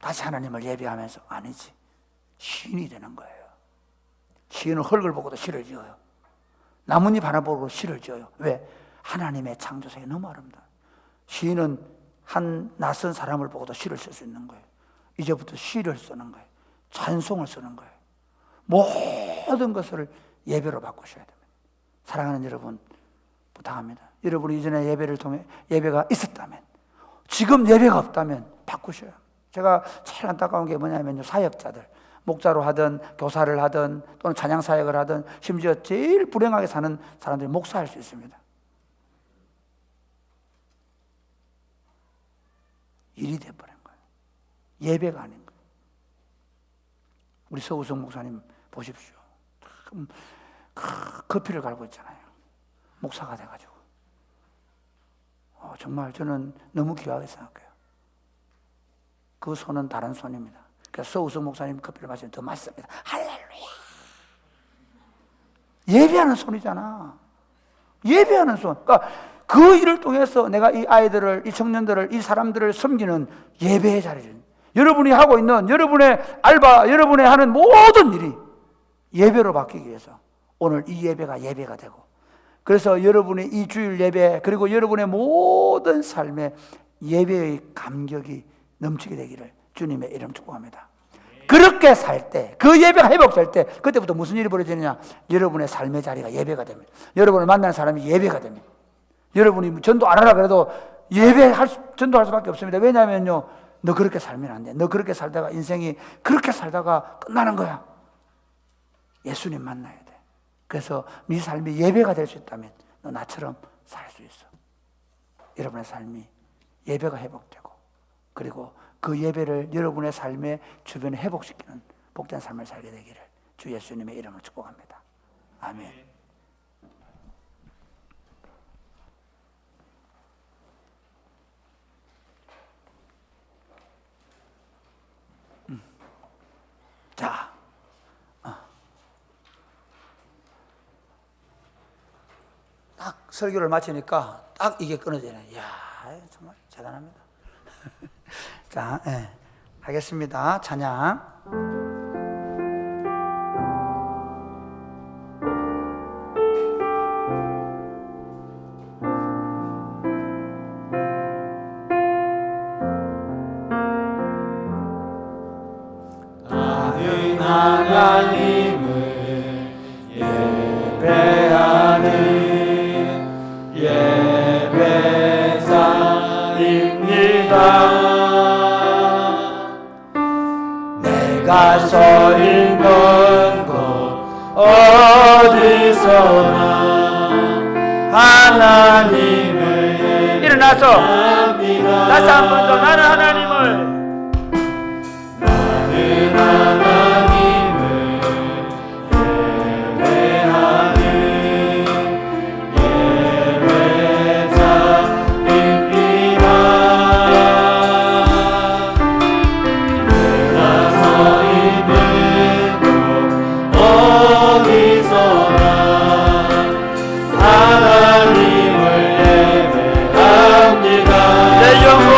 다시 하나님을 예배하면서 아니지, 시인이 되는 거예요. 시인은 흙을 보고도 시를 지어요. 나뭇잎 하나 보고 시를 지어요. 왜? 하나님의 창조세계 너무 아름다워요. 시인은 한 낯선 사람을 보고도 시를 쓸 수 있는 거예요. 이제부터 시를 쓰는 거예요. 찬송을 쓰는 거예요. 모든 것을 예배로 바꾸셔야 됩니다. 사랑하는 여러분, 부탁합니다. 여러분이 이전에 예배를 통해 예배가 있었다면, 지금 예배가 없다면 바꾸셔요. 제가 제일 안타까운 게 뭐냐면요, 사역자들, 목자로 하든 교사를 하든 또는 찬양 사역을 하든 심지어 제일 불행하게 사는 사람들이 목사할 수 있습니다. 일이 돼버린 거예요. 예배가 아닌 거예요. 우리 서우성 목사님 보십시오. 커피를 갈고 있잖아요. 목사가 돼가지고. 정말 저는 너무 귀하게 생각해요. 그 손은 다른 손입니다. 그래서 서우성 목사님 커피를 마시면 더 맛있습니다. 할렐루야. 예배하는 손이잖아. 예배하는 손. 그러니까 그 일을 통해서 내가 이 아이들을, 이 청년들을, 이 사람들을 섬기는 예배의 자리를, 여러분이 하고 있는 여러분의 알바, 여러분의 하는 모든 일이 예배로 바뀌기 위해서 오늘 이 예배가 예배가 되고, 그래서 여러분의 이 주일 예배, 그리고 여러분의 모든 삶에 예배의 감격이 넘치게 되기를 주님의 이름 축복합니다. 그렇게 살 때, 그 예배가 회복될 때, 그때부터 무슨 일이 벌어지느냐? 여러분의 삶의 자리가 예배가 됩니다. 여러분을 만나는 사람이 예배가 됩니다. 여러분이 전도 안 하라 그래도 전도할 수밖에 없습니다. 왜냐하면요, 너 그렇게 살면 안 돼. 너 그렇게 살다가 인생이 그렇게 살다가 끝나는 거야. 예수님 만나야 돼. 그래서 네 삶이 예배가 될 수 있다면 너 나처럼 살 수 있어. 여러분의 삶이 예배가 회복되고, 그리고 그 예배를 여러분의 삶의 주변에 회복시키는 복된 삶을 살게 되기를 주 예수님의 이름으로 축복합니다. 아멘. 자, 딱 설교를 마치니까 딱 이게 끊어지네. 이야, 정말 대단합니다. 자, 하겠습니다. 찬양. 나는 하나님을 예배하는 예배자입니다. 내가 서 있는 곳 어디서나 하나님을 일어나서 예배합니다. 다시 한 번 더 나는 하나님을 하나님을 예배하는 예배자입니다. 내가 서 있는 곳 어디서나 하나님을 예배합니다. 내 영혼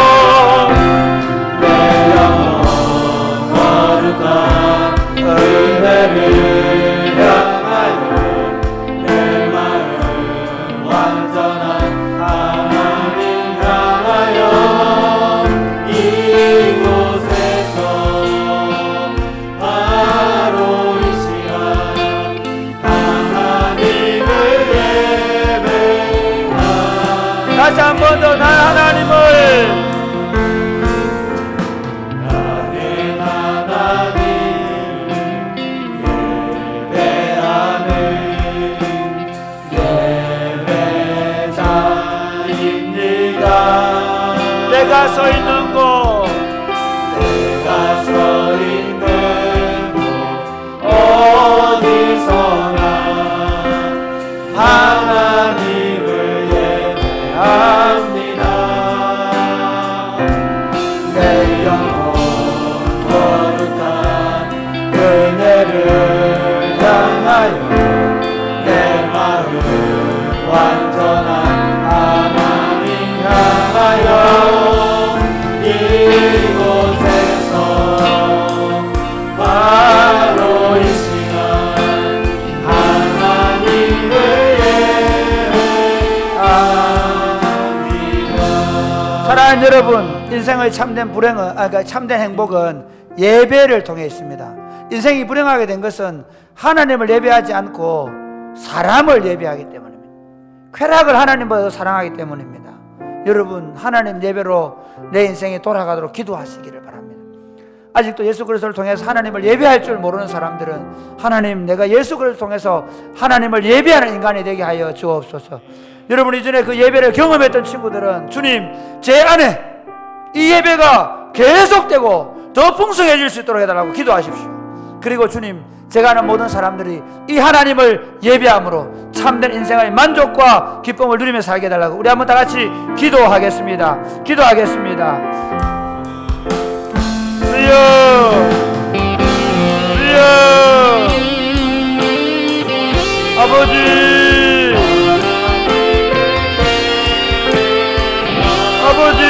여러분, 인생의 참된 불행은, 그러니까 참된 행복은 예배를 통해 있습니다. 인생이 불행하게 된 것은 하나님을 예배하지 않고 사람을 예배하기 때문입니다. 쾌락을 하나님보다 사랑하기 때문입니다. 여러분, 하나님 예배로 내 인생이 돌아가도록 기도하시기를 바랍니다. 아직도 예수 그리스도를 통해서 하나님을 예배할 줄 모르는 사람들은 하나님, 내가 예수 그리스도를 통해서 하나님을 예배하는 인간이 되게 하여 주옵소서. 여러분, 이전에 그 예배를 경험했던 친구들은 주님, 제 안에 이 예배가 계속되고 더 풍성해질 수 있도록 해달라고 기도하십시오. 그리고 주님, 제가 아는 모든 사람들이 이 하나님을 예배함으로 참된 인생의 만족과 기쁨을 누리며 살게 해달라고 우리 한번 다 같이 기도하겠습니다. 기도하겠습니다. 주여, 주여, 아버지, 아버지,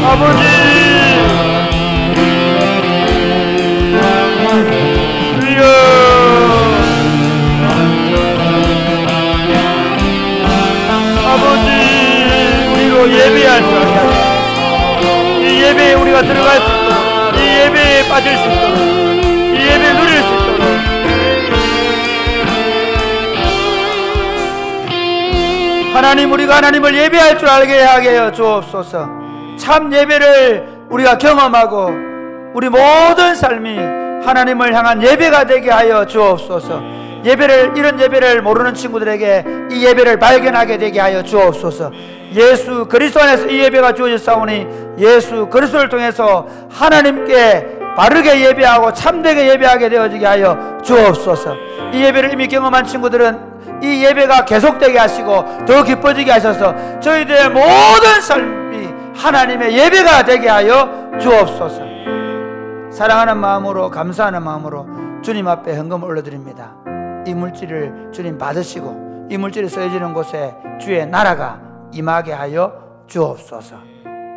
아버지, 주여, 아버지, 우리로 예배할 줄 알게 하소서. 이 예배에 우리가 들어갈 수 있도록, 이 예배에 빠질 수 있도록, 이 예배를 누릴 수 있도록 하나님, 우리가 하나님을 예배할 줄 알게 하게 하여 주옵소서. 참 예배를 우리가 경험하고 우리 모든 삶이 하나님을 향한 예배가 되게 하여 주옵소서. 이런 예배를 모르는 친구들에게 이 예배를 발견하게 되게 하여 주옵소서. 예수 그리스도 안에서 이 예배가 주어졌사오니 예수 그리스도를 통해서 하나님께 바르게 예배하고 참되게 예배하게 되어지게 하여 주옵소서. 이 예배를 이미 경험한 친구들은 이 예배가 계속되게 하시고 더 기뻐지게 하셔서 저희들의 모든 삶이 하나님의 예배가 되게 하여 주옵소서. 사랑하는 마음으로, 감사하는 마음으로 주님 앞에 헌금을 올려드립니다. 이 물질을 주님 받으시고 이 물질이 쓰여지는 곳에 주의 나라가 임하게 하여 주옵소서.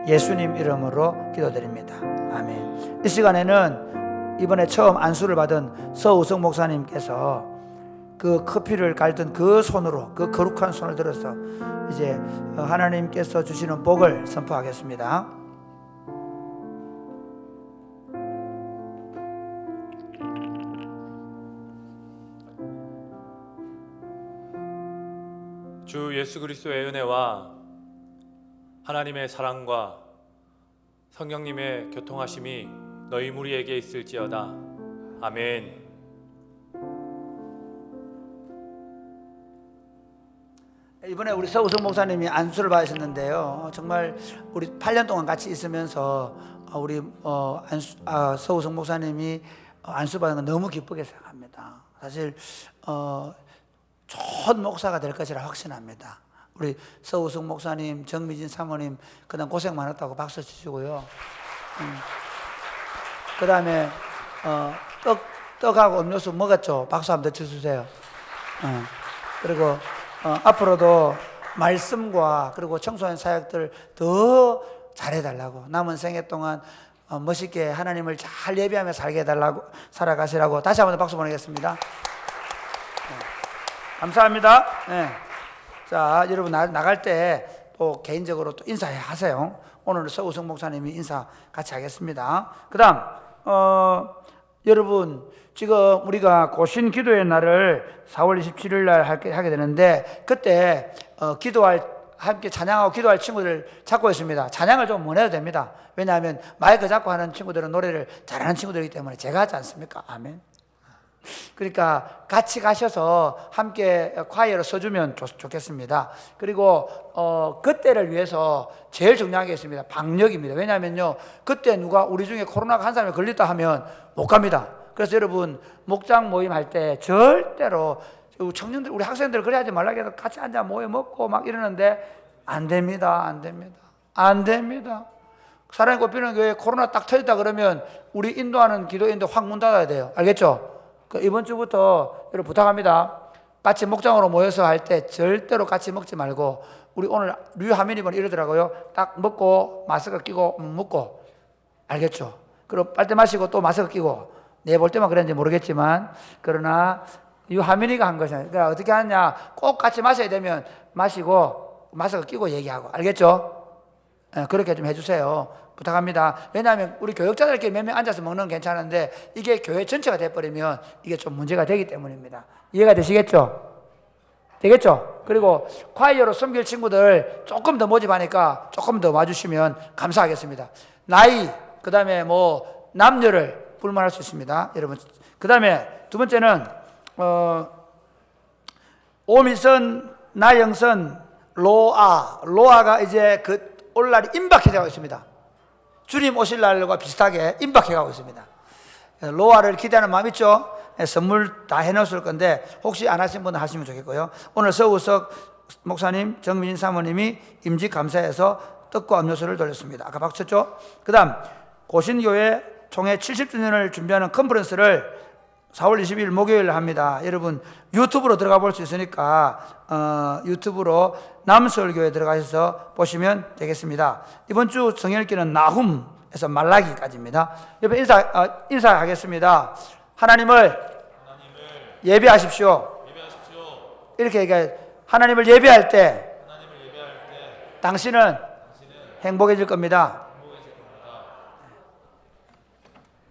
예수님 이름으로 기도드립니다. 아멘. 이 시간에는 이번에 처음 안수를 받은 서우성 목사님께서 그 커피를 갈던 그 손으로, 그 거룩한 손을 들어서 이제 하나님께서 주시는 복을 선포하겠습니다. 주 예수 그리스도의 은혜와 하나님의 사랑과 성령님의 교통하심이 너희 무리에게 있을지어다. 아멘. 이번에 우리 서우성 목사님이 안수를 받으셨는데요. 정말 우리 8년 동안 같이 있으면서 우리 서우성 목사님이 안수 받은 건 너무 기쁘게 생각합니다. 사실 좋은 목사가 될 것이라 확신합니다. 우리 서우성 목사님, 정미진 사모님 그다음 고생 많았다고 박수 치시고요. 그 다음에 떡하고 음료수 먹었죠? 박수 한번 더 쳐주세요. 그리고 앞으로도 말씀과 그리고 청소년 사역들 더 잘해달라고, 남은 생애 동안 멋있게 하나님을 잘 예배하며 살게 해달라고, 살아가시라고 다시 한번 박수 보내겠습니다. 감사합니다. 네. 자, 여러분 나갈 때 또 개인적으로 또 인사하세요. 오늘 서우성 목사님이 인사 같이 하겠습니다. 그 다음 여러분, 지금 우리가 고신 기도의 날을 4월 27일 날 하게 되는데 그때 함께 찬양하고 기도할 친구들 찾고 있습니다. 찬양을 좀 못 해도 됩니다. 왜냐하면 마이크 잡고 하는 친구들은 노래를 잘하는 친구들이기 때문에 제가 하지 않습니까? 아멘. 그러니까 같이 가셔서 함께 콰이어로 써주면 좋겠습니다. 그리고 그때를 위해서 제일 중요한 게 있습니다. 방역입니다. 왜냐하면요, 그때 누가 우리 중에 코로나가 한 사람이 걸렸다 하면 못 갑니다. 그래서 여러분, 목장 모임 할 때 절대로 청년들, 우리 학생들 그래 하지 말라고 해도 같이 앉아 모여 먹고 막 이러는데 안 됩니다. 안 됩니다. 안 됩니다. 사랑의 꽃피는 교회 코로나 딱 터졌다 그러면 우리 인도하는 기도인도 확 문 닫아야 돼요. 알겠죠? 이번 주부터 여러분 부탁합니다. 같이 목장으로 모여서 할 때 절대로 같이 먹지 말고, 우리 오늘 류하민이분 이러더라고요. 딱 먹고 마스크 끼고 먹고, 알겠죠? 그리고 빨대 마시고 또 마스크 끼고, 내 볼 때만 그랬는지 모르겠지만, 그러나 유하민이가 한 거잖아요. 그러니까 어떻게 하냐? 꼭 같이 마셔야 되면 마시고 마스크 끼고 얘기하고, 알겠죠? 그렇게 좀 해주세요. 부탁합니다. 왜냐하면 우리 교역자들끼리 몇 명 앉아서 먹는 건 괜찮은데 이게 교회 전체가 돼버리면 이게 좀 문제가 되기 때문입니다. 이해가 되시겠죠? 되겠죠? 그리고 콰이어로 섬길 친구들 조금 더 모집하니까 조금 더 와주시면 감사하겠습니다. 나이, 그 다음에 뭐 남녀를 불문할 수 있습니다, 여러분. 그 다음에 두 번째는 오미선, 나영선, 로아가 이제 그 올 날이 임박해가고 있습니다. 주님 오실 날과 비슷하게 임박해가고 있습니다. 로아를 기대하는 마음 있죠? 선물 다 해놓을 건데 혹시 안 하신 분은 하시면 좋겠고요. 오늘 서우석 목사님, 정민 사모님이 임직 감사해서 떡과 음료수를 돌렸습니다. 아까 박수 쳤죠? 그 다음 고신교회 총회 70주년을 준비하는 컨퍼런스를 4월 20일 목요일 합니다. 여러분 유튜브로 들어가 볼 수 있으니까 유튜브로 남서울교회 들어가셔서 보시면 되겠습니다. 이번 주 성령일기는 나훔에서 말라기까지입니다. 옆에 인사하겠습니다. 하나님을 예배하십시오. 이렇게 얘기해. 하나님을 예배할 때 당신은 행복해질 겁니다.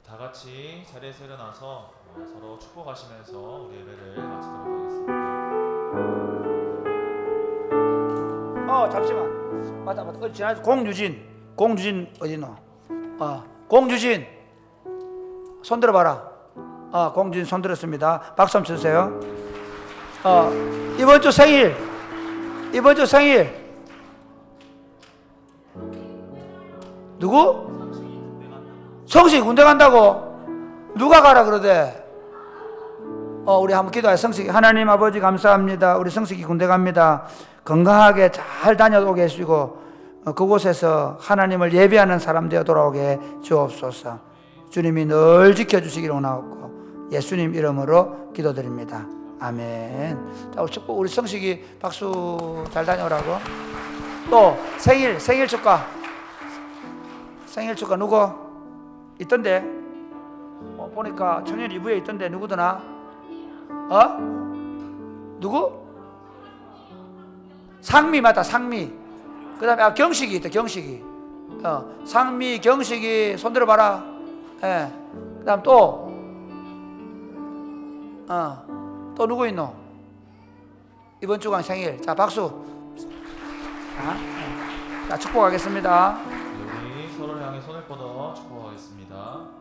다 같이 자리에서 일어나서 서로 축복하시면서 우리 예배를 마치도록 하겠습니다. 잠시만. 맞다. 지난주 공유진 어디 있노? 공유진 손 들어봐라. 공주진 손 들었습니다. 박수 한번 주세요. 이번 주 생일 누구? 성식이 군대 간다고? 누가 가라 그러대? 우리 한번 기도해. 성식이, 하나님 아버지 감사합니다. 우리 성식이 군대 갑니다. 건강하게 잘 다녀오게 해주시고 그곳에서 하나님을 예배하는 사람 되어 돌아오게 주옵소서. 주님이 늘 지켜주시기를 원하옵고 예수님 이름으로 기도드립니다. 아멘. 자, 우리 성식이 박수 잘 다녀오라고. 또 생일 축하 누구? 있던데. 보니까 청년 2부에 있던데 누구더나? 누구? 상미 맞다. 상미. 그 다음에 경식이 있다. 경식이. 상미, 경식이 손 들어봐라. 예. 그 다음 또 누구 있노? 이번 주간 생일. 자, 박수. 자, 축복하겠습니다. 우리 서로를 향해 손을 뻗어 축복하겠습니다.